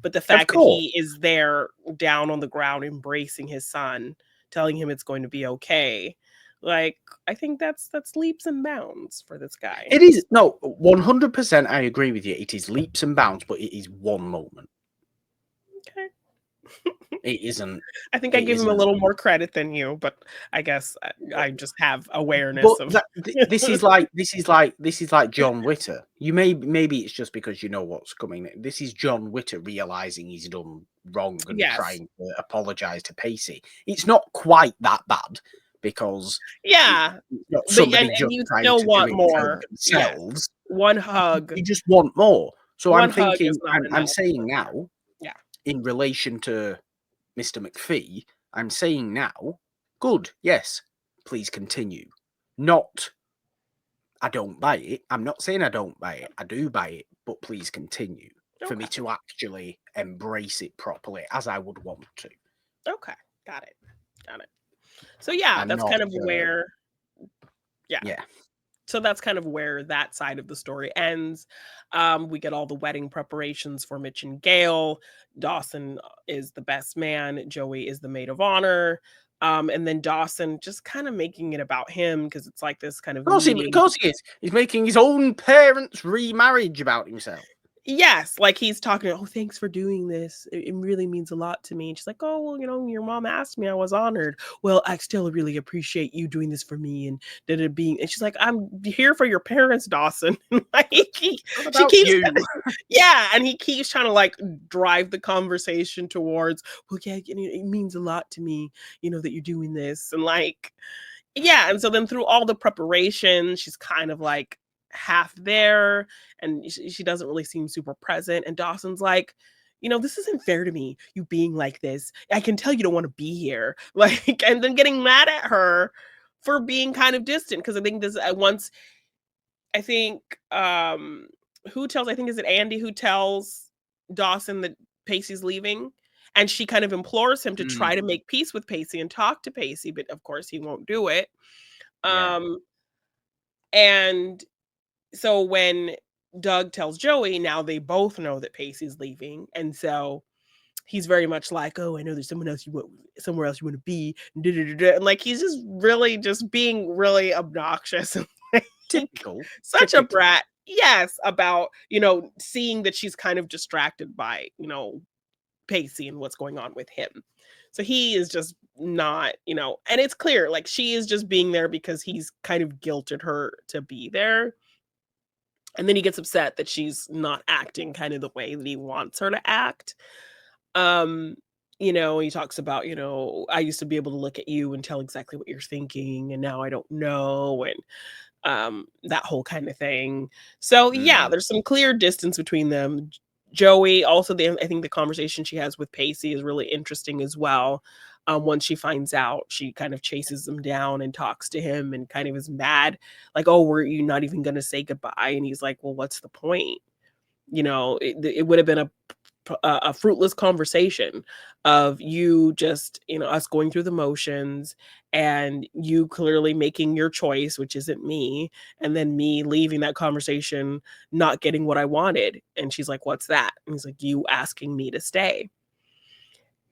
S2: But the
S1: Of
S2: fact that
S1: course.
S2: he is there down on the ground embracing his son, telling him it's going to be okay, like, I think that's leaps and bounds for this guy.
S1: It is, no, 100%. I agree with you. It is leaps and bounds, but it is one moment.
S2: Okay.
S1: It isn't.
S2: I think I
S1: It
S2: give him a
S1: isn't.
S2: little more credit than you, but I guess I just have
S1: But
S2: awareness of
S1: this is like John Witter. Maybe it's just because you know what's coming. This is John Witter realizing he's done wrong and
S2: Yes.
S1: trying to apologize to Pacey. It's not quite that bad because
S2: Yeah,
S1: it's not
S2: but
S1: somebody just
S2: you
S1: trying
S2: still
S1: to do
S2: want
S1: it for
S2: more. Yes.
S1: themselves.
S2: One hug
S1: You just want more. So I'm
S2: one hug is
S1: thinking,
S2: not
S1: I'm
S2: enough.
S1: saying now,
S2: Yeah.
S1: in relation to Mr. McPhee, I'm saying now, good, yes, please continue. Not, I don't buy it. I'm not saying I don't buy it. I do buy it, but please continue for me
S2: Okay.
S1: to actually embrace it properly as I would want to.
S2: Okay. Got it. Got it. So, yeah,
S1: And
S2: that's
S1: not,
S2: kind of where yeah.
S1: yeah.
S2: So that's kind of where that side of the story ends. We get all the wedding preparations for Mitch and Gail. Dawson is the best man. Joey is the maid of honor. And then Dawson just kind of making it about him because it's like this kind of
S1: Of
S2: meeting.
S1: course he is. He's making his own parents' remarriage about himself.
S2: Yes, like he's talking, "Oh, thanks for doing this. It really means a lot to me." And she's like, "Oh, well, your mom asked me. I was honored. Well, I still really appreciate you doing this for me and that it being." And she's like, "I'm here for your parents, Dawson." Like
S1: What
S2: she
S1: about
S2: keeps,
S1: you?
S2: yeah, and he keeps trying to like drive the conversation towards, "Well, yeah, it means a lot to me, that you're doing this." And like, yeah, and so then through all the preparation, she's kind of like half there and she doesn't really seem super present. And Dawson's like, this isn't fair to me, you being like this. I can tell you don't want to be here. Like, and then getting mad at her for being kind of distant. Cause I think this once, I think, I think is it Andy who tells Dawson that Pacey's leaving? And she kind of implores him to try to
S1: Mm,
S2: make peace with Pacey and talk to Pacey, but of course he won't do it.
S1: yeah.
S2: Um, and so when Doug tells Joey, now they both know that Pacey's leaving. And so he's very much like, "Oh, I know there's somewhere else you want to be." And like he's just really just being really obnoxious and like,
S1: Typical.
S2: such a
S1: Typical.
S2: brat. Yes, about, seeing that she's kind of distracted by, Pacey and what's going on with him. So he is just not, and it's clear like she is just being there because he's kind of guilted her to be there. And then he gets upset that she's not acting kind of the way that he wants her to act. Um, he talks about, "I used to be able to look at you and tell exactly what you're thinking, and now I don't know," and that whole kind of thing. So yeah,
S1: Mm,
S2: there's some clear distance between them. Joey also, I think the conversation she has with Pacey is really interesting as well. Once she finds out, she kind of chases him down and talks to him and kind of is mad, like, "Oh, were you not even going to say goodbye?" And he's like, "Well, what's the point?" It would have been a fruitless conversation of you just, us going through the motions and you clearly making your choice, which isn't me, and then me leaving that conversation not getting what I wanted. And she's like, "What's that?" And he's like, "You asking me to stay."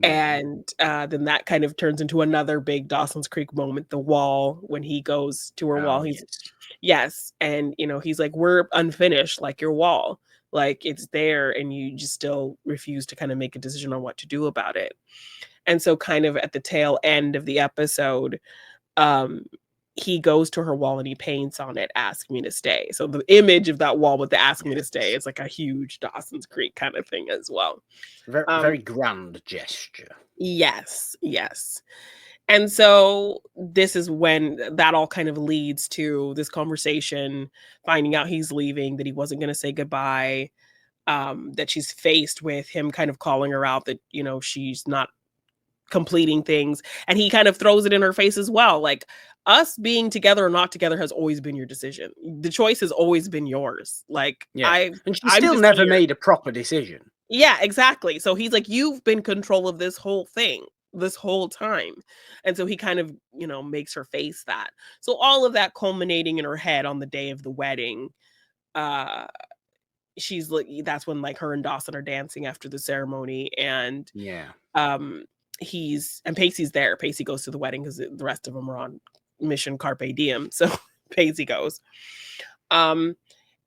S2: And then that kind of turns into another big Dawson's Creek moment, the wall, when he goes to her wall.
S1: Oh,
S2: He's
S1: yes.
S2: yes, and he's like, we're unfinished, like your wall, like it's there, and you just still refuse to kind of make a decision on what to do about it. And so, kind of at the tail end of the episode, um, he goes to her wall and he paints on it, "Ask me to stay." So the image of that wall with the "Ask me to stay"
S1: Yes.
S2: is like a huge Dawson's Creek kind of thing as well.
S1: Very,
S2: Um,
S1: very grand gesture.
S2: yes, yes. And so this is when that all kind of leads to this conversation, finding out he's leaving, that he wasn't going to say goodbye, that she's faced with him kind of calling her out that, she's not completing things. And he kind of throws it in her face as well. Like, us being together or not together has always been your decision. The choice has always been yours. Like,
S1: Yeah. And she
S2: I'm
S1: still
S2: just
S1: never
S2: here.
S1: made a proper decision.
S2: Yeah, exactly. So he's like, you've been control of this whole thing this whole time. And so he kind of, makes her face that. So all of that culminating in her head on the day of the wedding, uh she's like, that's when like her and Dawson are dancing after the ceremony, and
S1: Yeah.
S2: um and Pacey's there. Pacey goes to the wedding because the rest of them are on mission carpe diem. So Pacey goes. Um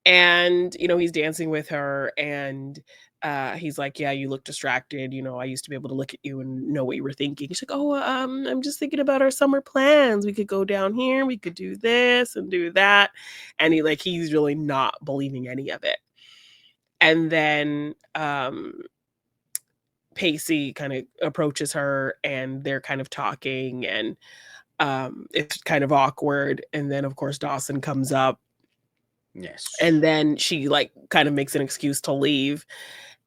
S2: and he's dancing with her, and he's like, yeah, you look distracted, I used to be able to look at you and know what you were thinking. She's like, oh, I'm just thinking about our summer plans. We could go down here, we could do this and do that. And he's really not believing any of it. And then Pacey kind of approaches her, and they're kind of talking, and it's kind of awkward. And then of course Dawson comes up,
S1: Yes.
S2: and then she like kind of makes an excuse to leave,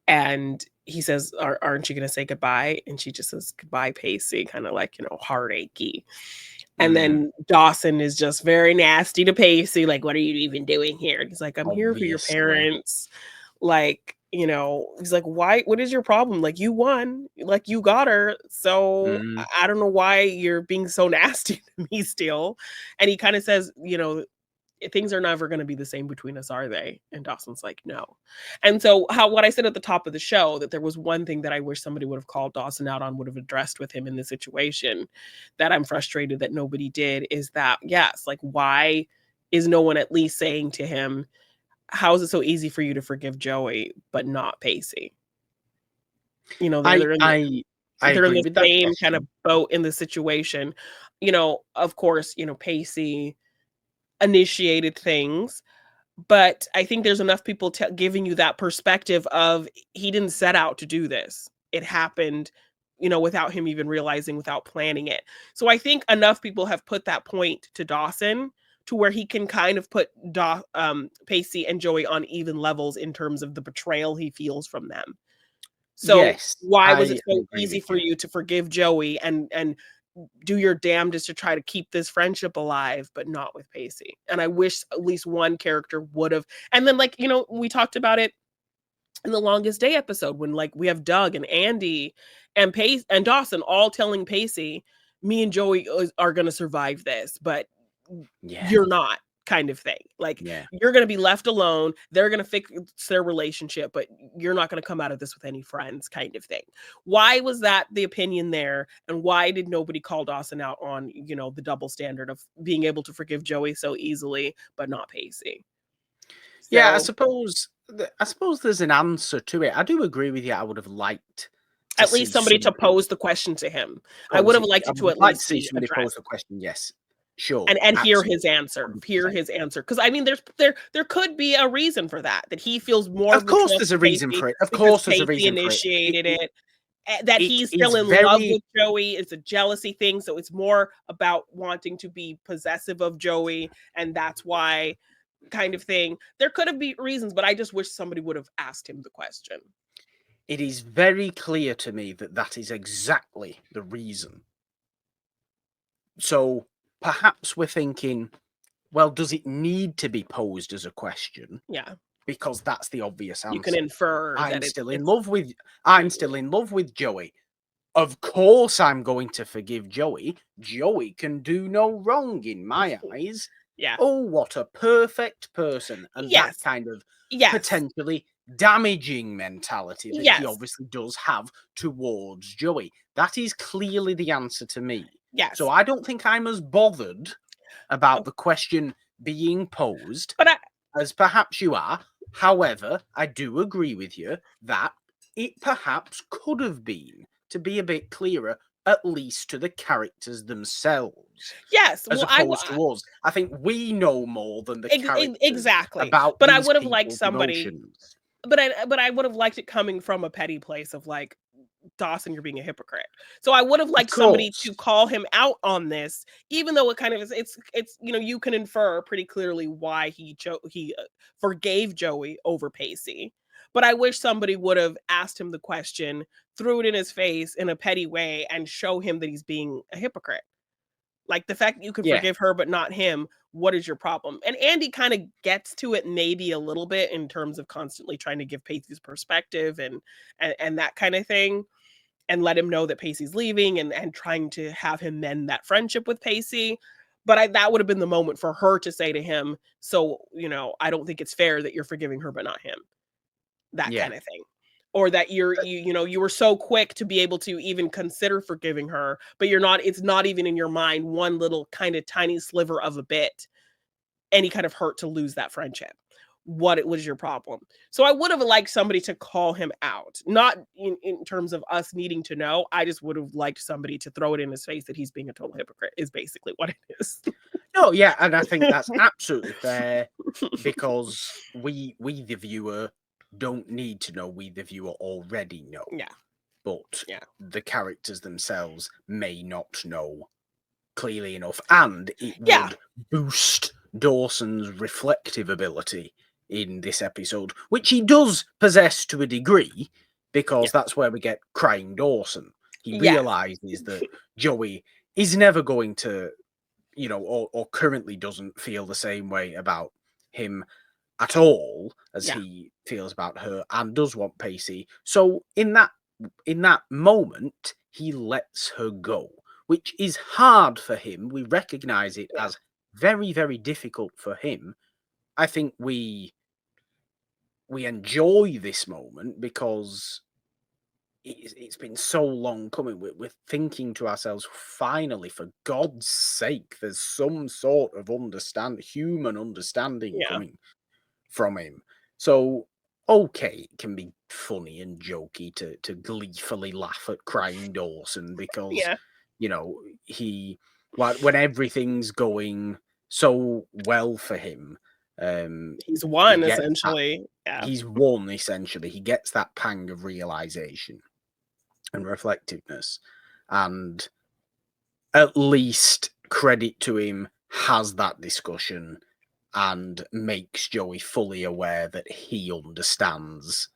S2: and he says, aren't you going to say goodbye? And she just says, goodbye, Pacey, kind of like, heartachy. And
S1: Mm,
S2: then Dawson is just very nasty to Pacey, like, what are you even doing here? And he's like, I'm here for your
S1: obviously.
S2: parents. Like, he's like, why? What is your problem? Like, you won, like, you got her. So
S1: Mm,
S2: I don't know why you're being so nasty to me still. And he kind of says, things are never going to be the same between us, are they? And Dawson's like, no. And so what I said at the top of the show, that there was one thing that I wish somebody would have called Dawson out on, would have addressed with him in this situation, that I'm frustrated that nobody did, is that, yes, like, why is no one at least saying to him, how is it so easy for you to forgive Joey but not Pacey?
S1: I
S2: They're in
S1: I I
S2: they're in
S1: agree
S2: the
S1: with that
S2: same kind of
S1: question.
S2: boat in the situation. Of course, Pacey initiated things, but I think there's enough people giving you that perspective of, he didn't set out to do this. It happened, without him even realizing, without planning it. So I think enough people have put that point to Dawson to where he can kind of put Pacey and Joey on even levels in terms of the betrayal he feels from them. So
S1: Yes,
S2: why was it
S1: I
S2: so
S1: agree
S2: easy
S1: with
S2: for
S1: you.
S2: you to forgive Joey and do your damnedest to try to keep this friendship alive, but not with Pacey? And I wish at least one character would have. And then, like, we talked about it in the Longest Day episode, when like we have Doug and Andy and Pace and Dawson all telling Pacey, me and Joey are going to survive this, but
S1: Yeah,
S2: you're not, kind of thing. Like,
S1: yeah.
S2: you're going to be left alone. They're going to fix their relationship, but you're not going to come out of this with any friends, kind of thing. Why was that the opinion there? And why did nobody call Dawson out on, the double standard of being able to forgive Joey so easily, but not Pacey?
S1: Yeah,
S2: So
S1: I suppose there's an answer to it. I do agree with you. I would have liked to
S2: at least
S1: see
S2: somebody to
S1: somebody
S2: pose the question to him. I would
S1: pose
S2: have
S1: it.
S2: liked
S1: I
S2: it to
S1: would have
S2: at
S1: liked to
S2: least
S1: see
S2: be
S1: somebody pose
S2: addressed.
S1: the question. Yes, sure,
S2: And hear his
S1: absolutely,
S2: answer, hear
S1: 100%.
S2: his answer, because I mean, there could be a reason for that he feels more
S1: Of course,
S2: betrayal
S1: there's
S2: for
S1: a reason
S2: Pacey
S1: for it. Of
S2: because
S1: course, there's a
S2: Pacey
S1: reason for it.
S2: initiated it, that
S1: It
S2: he's
S1: is
S2: still in love
S1: very
S2: with Joey. It's a jealousy thing, so it's more about wanting to be possessive of Joey, and that's why, kind of thing. There could have been reasons, but I just wish somebody would have asked him the question.
S1: it is very clear to me that that is exactly the reason. So perhaps we're thinking, well, does it need to be posed as a question?
S2: Yeah,
S1: Because that's the obvious
S2: you can
S1: answer.
S2: infer
S1: I'm
S2: that
S1: still in
S2: it's
S1: love with I'm still in love with Joey. Of course I'm going to forgive Joey. Joey can do no wrong in my eyes.
S2: yeah.
S1: Oh, what a perfect person. And that
S2: Yes.
S1: kind of
S2: Yes.
S1: potentially damaging mentality that he
S2: Yes.
S1: obviously does have towards Joey. That is clearly the answer to me.
S2: Yes.
S1: So I don't think I'm as bothered about the question being posed
S2: But
S1: as perhaps you are. However, I do agree with you that it perhaps could have been, to be a bit clearer, at least to the characters themselves.
S2: yes,
S1: As
S2: well,
S1: opposed to us. I think we know more than the characters
S2: exactly.
S1: about
S2: But I
S1: these
S2: would have liked
S1: people's
S2: somebody
S1: emotions.
S2: but I would have liked it coming from a petty place of like, Dawson, you're being a hypocrite. So I would have
S1: Of
S2: liked somebody
S1: course.
S2: to call him out on this, even though it kind of is. It's you can infer pretty clearly why he forgave Joey over Pacey. But I wish somebody would have asked him the question, threw it in his face in a petty way, and show him that he's being a hypocrite. Like the fact that you could
S1: Yeah.
S2: forgive her but not him, what is your problem? And Andy kind of gets to it maybe a little bit in terms of constantly trying to give Pacey's perspective and that kind of thing, and let him know that Pacey's leaving and trying to have him mend that friendship with Pacey. But that would have been the moment for her to say to him, so, I don't think it's fair that you're forgiving her but not him. That
S1: Yeah.
S2: kind of thing. Or that you were so quick to be able to even consider forgiving her, but it's not even in your mind one little kind of tiny sliver of a bit, any kind of hurt to lose that friendship. What it was your problem. So I would have liked somebody to call him out, not in terms of us needing to know. I just would have liked somebody to throw it in his face that he's being a total hypocrite, is basically what it is.
S1: No, yeah, and I think that's absolutely fair because we the viewer don't need to know. We the viewer already know.
S2: Yeah.
S1: But
S2: Yeah.
S1: the characters themselves may not know clearly enough, and it
S2: Yeah.
S1: would boost Dawson's reflective ability in this episode, which he does possess to a degree, because that's where we get crying Dawson. He realizes that Joey is never going to, or currently doesn't feel the same way about him at all as he feels about her, and does want Pacey. So in that moment, he lets her go, which is hard for him. We recognize it as very, very difficult for him. I think we enjoy this moment because it's been so long coming. We're thinking to ourselves, finally, for God's sake, there's some sort of human understanding coming from him. So, okay, it can be funny and jokey to gleefully laugh at crying Dawson because, when everything's going so well for him,
S2: he's
S1: he
S2: won
S1: gets
S2: essentially.
S1: he's won essentially. He gets that pang of realization and reflectiveness, and at least credit to him, has that discussion and makes Joey fully aware that he understands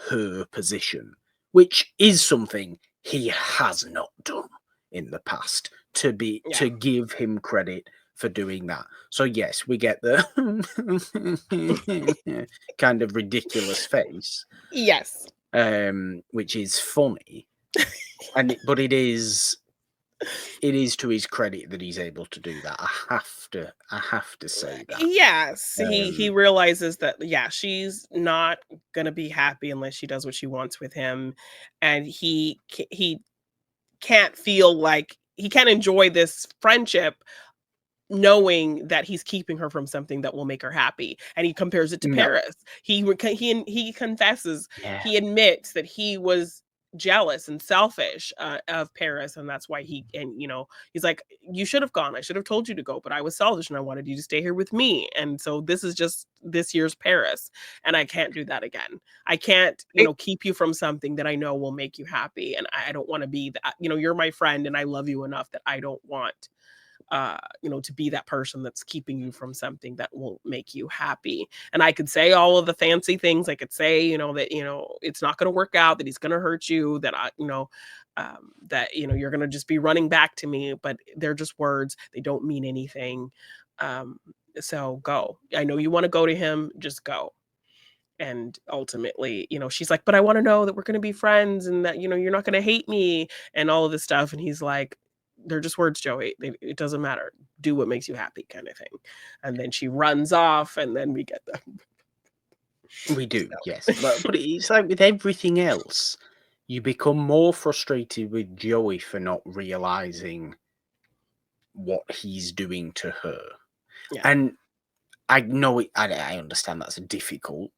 S1: her position, which is something he has not done in the past, to give him credit for doing that. So yes, we get the kind of ridiculous face, which is funny, but it is to his credit that he's able to do that. I have to say that.
S2: Yes, he realizes that she's not gonna be happy unless she does what she wants with him, and he can't feel like he can't enjoy this friendship knowing that he's keeping her from something that will make her happy. And he compares it to Paris. He confesses, he admits that he was jealous and selfish of Paris, and that's why he's like, you should have gone, I should have told you to go, but I was selfish and I wanted you to stay here with me, and so this is just this year's Paris, and I can't do that again. I can't keep you from something that I know will make you happy, and I don't want to be that. You're my friend and I love you enough that I don't want to be that person that's keeping you from something that won't make you happy. And I could say all of the fancy things. I could say, that, it's not going to work out, that he's going to hurt you, that that, you're going to just be running back to me, but they're just words. They don't mean anything. So go. I know you want to go to him, just go. And ultimately, she's like, but I want to know that we're going to be friends and that, you're not going to hate me and all of this stuff. And he's like, they're just words, Joey. It doesn't matter. Do what makes you happy, kind of thing. And then she runs off, and then we get
S1: We do, yes.
S2: So
S1: But it's like with everything else, you become more frustrated with Joey for not realizing what he's doing to her.
S2: yeah,
S1: And I know it, I understand that's difficult.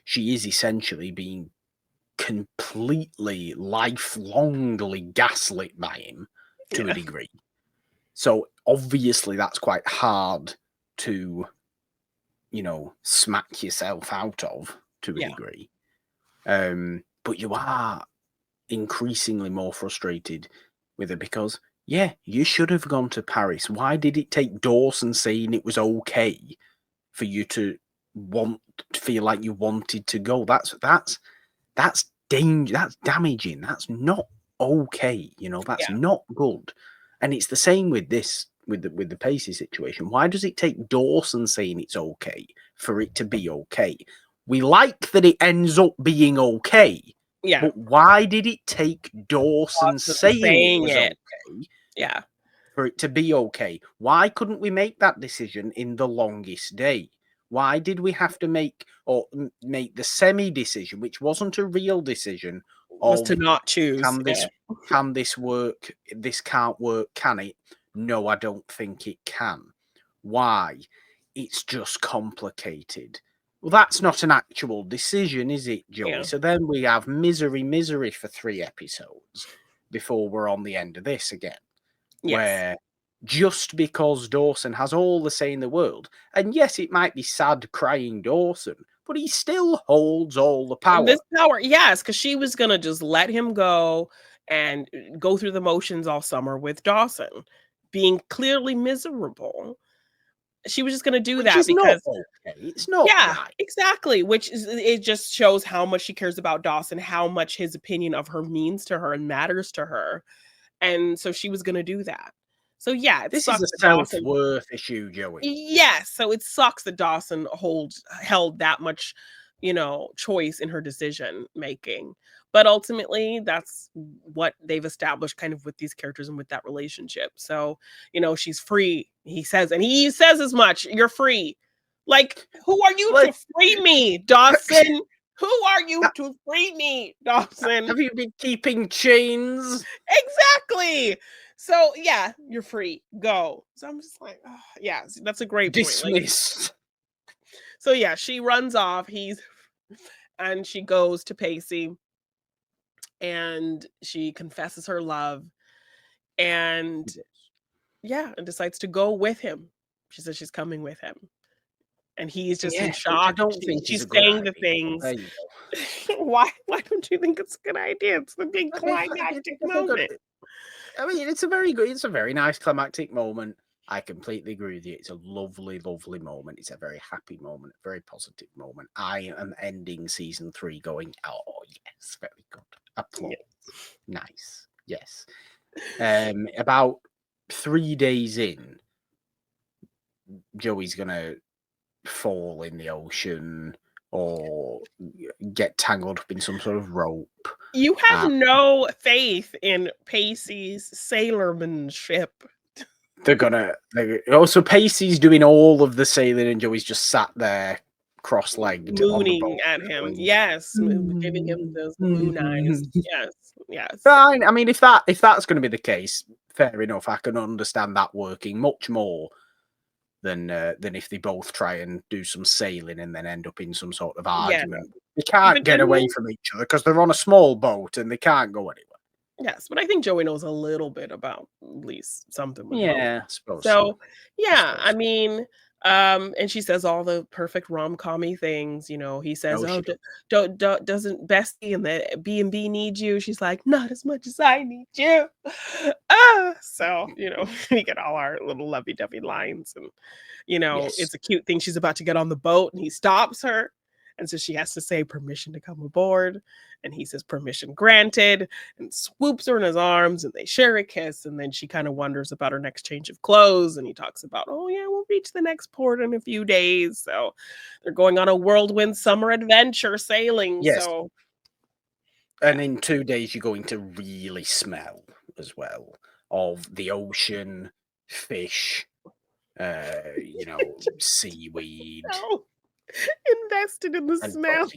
S1: She is essentially being completely, lifelongly gaslit by him to a
S2: yeah,
S1: degree. So obviously that's quite hard to, smack yourself out of to a
S2: yeah,
S1: degree. But you are increasingly more frustrated with it because, yeah, you should have gone to Paris. Why did it take Dawson saying it was okay for you to want feel like you wanted to go? That's danger. That's damaging. That's not okay. That's
S2: yeah,
S1: not good. And it's the same with this with the Pacey situation. Why does it take Dawson saying it's okay for it to be okay? We like that it ends up being okay,
S2: yeah.
S1: but why did it take Dawson
S2: Dawson
S1: saying it
S2: saying
S1: was
S2: it.
S1: okay
S2: Yeah,
S1: for it to be okay? Why couldn't we make that decision in the longest day? Why did we have to make the semi decision, which wasn't a real decision,
S2: was to
S1: of
S2: not choose.
S1: can
S2: Yeah,
S1: this work? This can't work, can it? No, I don't think it can. Why? It's just complicated. Well, that's not an actual decision, is it, Joey?
S2: yeah,
S1: So then we have misery for 3 episodes before we're on the end of this again,
S2: yes.
S1: where just because Dawson has all the say in the world, and yes, it might be sad crying Dawson, but he still holds all the power.
S2: This power, yes, because she was gonna just let him go and go through the motions all summer with Dawson, being clearly miserable. She was just gonna do
S1: Which
S2: that
S1: is not
S2: because
S1: okay. It's not
S2: yeah,
S1: right.
S2: exactly, which is it just shows how much she cares about Dawson, how much his opinion of her means to her and matters to her, and so she was gonna do that. So, yeah, it
S1: This is
S2: sucks
S1: a
S2: that Dawson
S1: self-worth issue, Joey.
S2: yes, so it sucks that Dawson held that much, choice in her decision making. But ultimately, that's what they've established kind of with these characters and with that relationship. So, she's free. He says, and he says as much, you're free. Like, who are you
S1: Like,
S2: to free me, Dawson? Who are you to free me, Dawson?
S1: have you been keeping chains?
S2: Exactly. So yeah, you're free. Go. So I'm just like, oh, yeah, that's a great point. Like,
S1: Dismissed.
S2: so yeah, she runs off. And she goes to Pacey and she confesses her love and yeah, and decides to go with him. She says she's coming with him. And he's just in
S1: Yeah, which I
S2: shock.
S1: don't think is
S2: She's
S1: a good
S2: saying the
S1: idea. But
S2: things.
S1: there you go.
S2: Why don't you think it's a good idea? It's the big
S1: I mean, I
S2: climactic
S1: guess I got
S2: moment.
S1: it. I mean, it's a very nice climactic moment. I completely agree with you. It's a lovely, lovely moment. It's a very happy moment, a very positive moment. I am ending season 3 going, oh yes, very good. Applause.
S2: Yeah.
S1: Nice. Yes. About 3 days in, Joey's gonna fall in the ocean or get tangled up in some sort of rope.
S2: You have
S1: Uh,
S2: no faith in Pacey's sailormanship.
S1: so Pacey's doing all of the sailing and Joey's just sat there cross-legged on the
S2: Mooning
S1: boat
S2: at him.
S1: going,
S2: Yes, giving him
S1: "Mm,
S2: those moon eyes.
S1: mm."
S2: Yes, yes.
S1: Fine. I mean, if that's going to be the case, fair enough. I can understand that working much more than if they both try and do some sailing and then end up in some sort of
S2: Yeah, no.
S1: argument. They can't
S2: But
S1: get away from each other because they're on a small boat and they can't go anywhere.
S2: yes, but I think Joey knows a little bit about at least something with both.
S1: Yeah, I suppose so.
S2: So,
S1: I
S2: yeah, I
S1: suppose.
S2: mean, and she says all the perfect rom-commy things, he says,
S1: No,
S2: "Oh,
S1: she does.
S2: doesn't Bessie and the B&B need you?" She's like, "Not as much as I need you." Ah, so, we get all our little lovey-dovey lines and,
S1: Yes.
S2: it's a cute thing. She's about to get on the boat and he stops her. And so she has to say permission to come aboard. And he says permission granted and swoops her in his arms and they share a kiss. And then she kind of wonders about her next change of clothes. And he talks about, oh, yeah, we'll reach the next port in a few days. So they're going on a whirlwind summer adventure sailing.
S1: Yes.
S2: So,
S1: And
S2: yeah.
S1: in 2 days, you're going to really smell as well of the ocean, fish, seaweed,
S2: Oh. Invested in the
S1: And
S2: smell.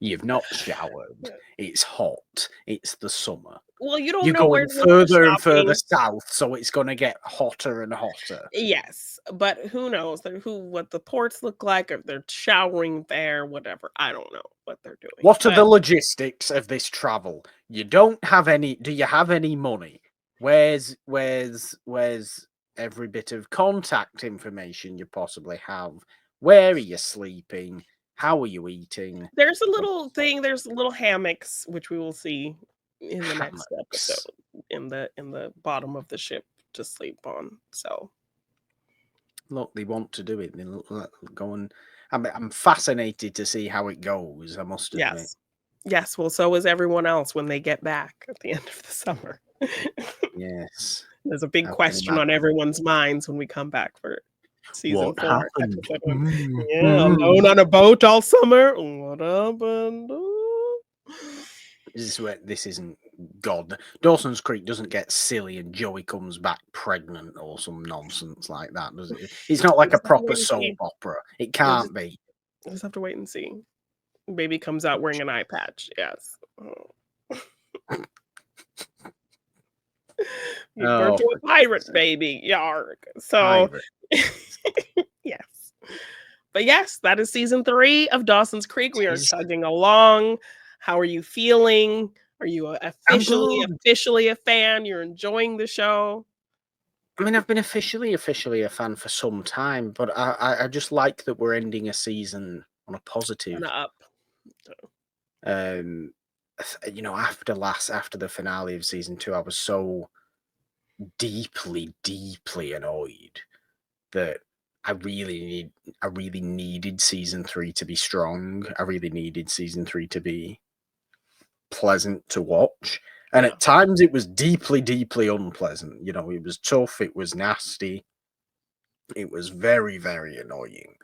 S1: you've not showered. It's hot. It's the summer.
S2: Well, you don't
S1: You're
S2: know where
S1: going
S2: to look for
S1: further and further
S2: shopping.
S1: south, so it's going to get hotter and hotter.
S2: Yes, but who knows what the ports look like, if they're showering there, whatever. I don't know what they're doing.
S1: What are
S2: But
S1: the logistics of this travel? You don't have any. Do you have any money? Where's every bit of contact information you possibly have? Where are you sleeping? How are you eating?
S2: there's a little thing, there's little hammocks, which we will see in the next episode
S1: Hammocks.
S2: in the bottom of the ship to sleep on. So
S1: Look, they want to do it. They go and. I'm fascinated to see how it goes. I must admit.
S2: yes. Yes, well, so is everyone else when they get back at the end of the summer.
S1: Yes.
S2: There's a big
S1: I can
S2: question on
S1: imagine.
S2: everyone's minds when we come back for season
S1: What
S2: 4,
S1: happened?
S2: episode 1. Yeah, alone on a boat all summer. What happened?
S1: This isn't God. Dawson's Creek doesn't get silly and Joey comes back pregnant or some nonsense like that, does it? It's not
S2: We
S1: like a
S2: just have to
S1: proper
S2: wait and
S1: soap
S2: see.
S1: opera. It
S2: We
S1: can't be.
S2: just have to wait and see. Baby comes out wearing an eye patch. Yes. Oh. Give birth
S1: Oh,
S2: to a pirate baby. Yarg. So,
S1: pirate.
S2: yes. But yes, that is season 3 of Dawson's Creek. We are
S1: Tis.
S2: chugging along. How are you feeling? Are you
S1: I'm good.
S2: officially a fan? You're enjoying the show?
S1: I mean, I've been officially a fan for some time, but I just like that we're ending a season on a
S2: On
S1: positive.
S2: the up.
S1: After the finale of season 2, I was so deeply annoyed that I really needed season 3 to be strong. I really needed season 3 to be pleasant to watch. And
S2: Yeah.
S1: at times it was deeply unpleasant. It was tough, it was nasty. It was very, very annoying.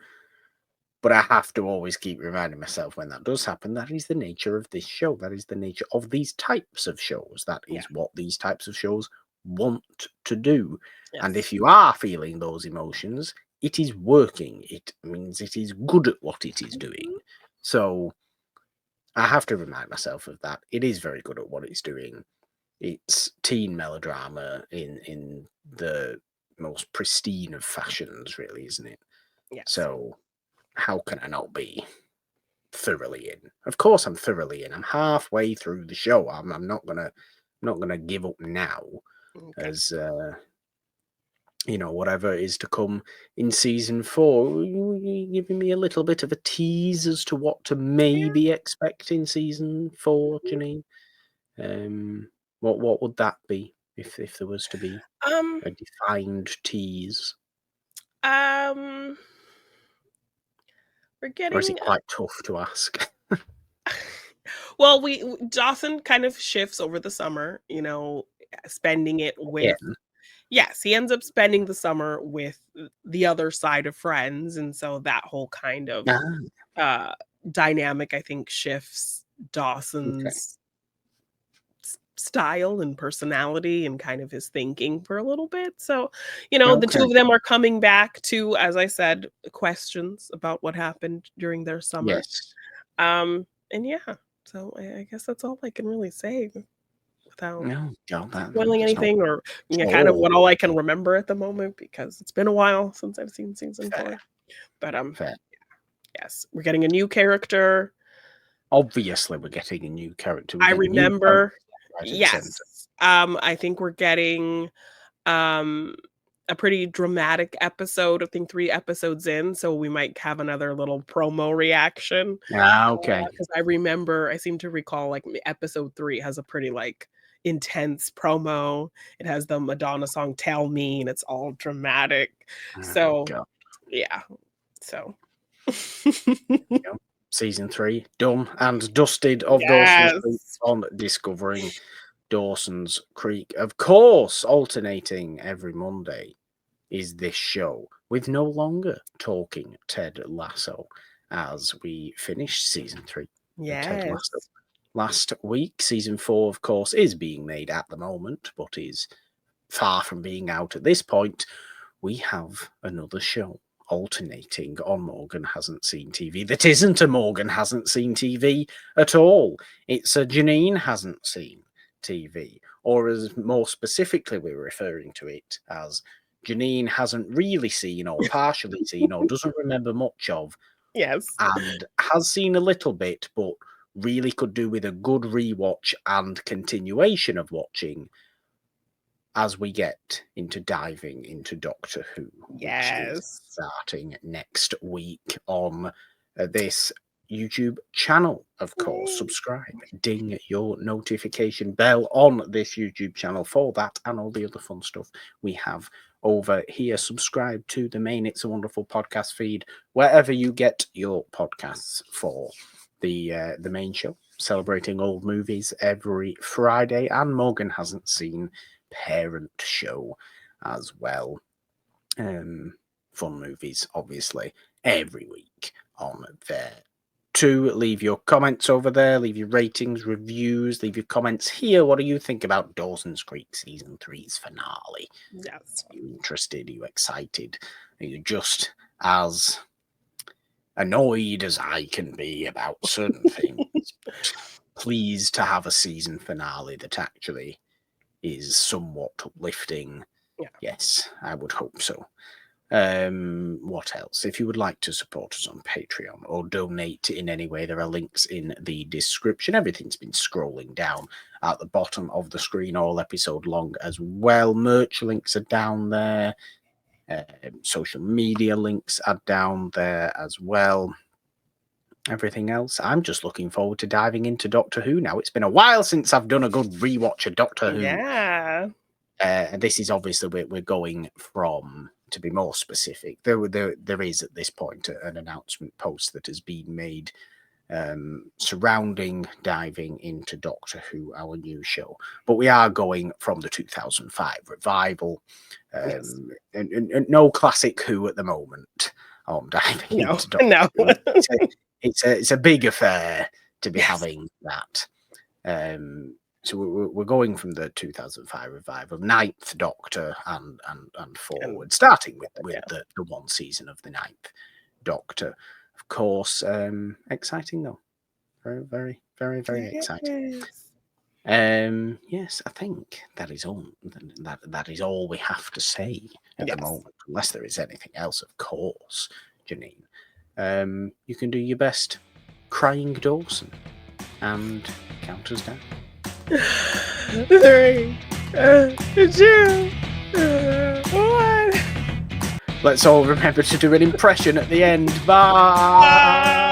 S1: But I have to always keep reminding myself when that does happen, that is the nature of this show. That is the nature of these types of shows. That is
S2: Yeah.
S1: what these types of shows want to do. And
S2: Yes.
S1: if you are feeling those emotions, it is working. It means it is good at what it is doing.
S2: Mhm.
S1: So I have to remind myself of that. It is very good at what it's doing. It's teen melodrama in the most pristine of fashions, really, isn't it?
S2: Yes.
S1: So how can I not be thoroughly in? Of course I'm thoroughly in. I'm halfway through the show. I'm not gonna give up now,
S2: Okay.
S1: as whatever is to come in season 4. You giving me a little bit of a tease as to what to maybe expect in season 4, Janine? What would that be if there was to be
S2: Um,
S1: a defined tease?
S2: um, we're
S1: Or is
S2: getting
S1: it quite tough to ask?
S2: well, Dawson kind of shifts over the summer, spending it with
S1: Again?
S2: yes, he ends up spending the summer with the other side of friends, and so that whole kind of
S1: Ah,
S2: uh dynamic, I think, shifts
S1: okay.
S2: Dawson's style and personality and kind of his thinking for a little bit. So, the two
S1: Okay.
S2: of them are coming back to, as I said, questions about what happened during their summer.
S1: Yes.
S2: And yeah, so I guess that's all I can really say without
S1: No, God,
S2: spoiling
S1: that's not
S2: anything, or kind of
S1: all.
S2: what all I can remember at the moment, because it's been a while since I've seen season
S1: Fair,
S2: 4. But
S1: fair.
S2: yes, we're getting a new character.
S1: Obviously, we're getting a new character. We're
S2: I
S1: getting new characters
S2: remember,
S1: right at the centre.
S2: yes. I think we're getting um a pretty dramatic episode. I think 3 episodes in, so we might have another little promo reaction.
S1: Ah, okay.
S2: Because I seem to recall, like, episode 3 has a pretty, like, intense promo. It has the Madonna song "Tell Me," and it's all dramatic.
S1: Oh,
S2: So,
S1: God.
S2: yeah. So
S1: You know, season 3 done and dusted of Dawson's Creek
S2: yes.
S1: on Discovering Dawson's Creek. Of course, alternating every Monday is this show with no longer Talking Ted Lasso, as we finish season 3 of Ted Lasso.
S2: Yes.
S1: Last week, season 4, of course, is being made at the moment, but is far from being out at this point. we have another show alternating on Morgan Hasn't Seen TV that isn't a Morgan Hasn't Seen TV at all. It's a Janine Hasn't Seen TV, or as more specifically we're referring to it as Janine hasn't really seen or partially seen or doesn't remember much of,
S2: Yes.
S1: and has seen a little bit but really could do with a good rewatch and continuation of watching as we get into diving into Doctor Who, which is starting next week on this YouTube channel. Of course, subscribe, ding your notification bell on this YouTube channel for that and all the other fun stuff we have over here. Subscribe to the main It's a Wonderful podcast feed wherever you get your podcasts for the main show, celebrating old movies every Friday, and Morgan Hasn't Seen parent show as well. Fun movies, obviously, every week on there. To leave your comments over there, leave your ratings, reviews, leave your comments here. What do you think about Dawson's Creek Season 3's finale?
S2: Yes.
S1: Are you interested? Are you excited? Are you just as annoyed as I can be about certain things, but pleased to have a season finale that actually is somewhat uplifting?
S2: Yeah.
S1: Yes, I would hope so. What else? If you would like to support us on Patreon or donate in any way, there are links in the description. Everything's been scrolling down at the bottom of the screen all episode long as well. Merch links are down there. Social media links are down there as well. Everything else, I'm just looking forward to diving into Doctor Who now. It's been a while since I've done a good rewatch of Doctor Who.
S2: Yeah.
S1: This is obviously we're going from, to be more specific, there is at this point an announcement post that has been made surrounding diving into Doctor Who, our new show. But we are going from the 2005 revival. And no classic Who at the moment on diving into Doctor Who. It's a big affair to be having that. So we're going from the 2005 revival, Ninth Doctor and forward, starting with the one season of the Ninth Doctor. Of course, exciting though. Very, very, very, very exciting. Yes, I think that is all. That is all we have to say at the moment, unless there is anything else, of course, Janine. You can do your best crying Dawson and count us down.
S2: 3, 2, 1.
S1: Let's all remember to do an impression at the end. Bye.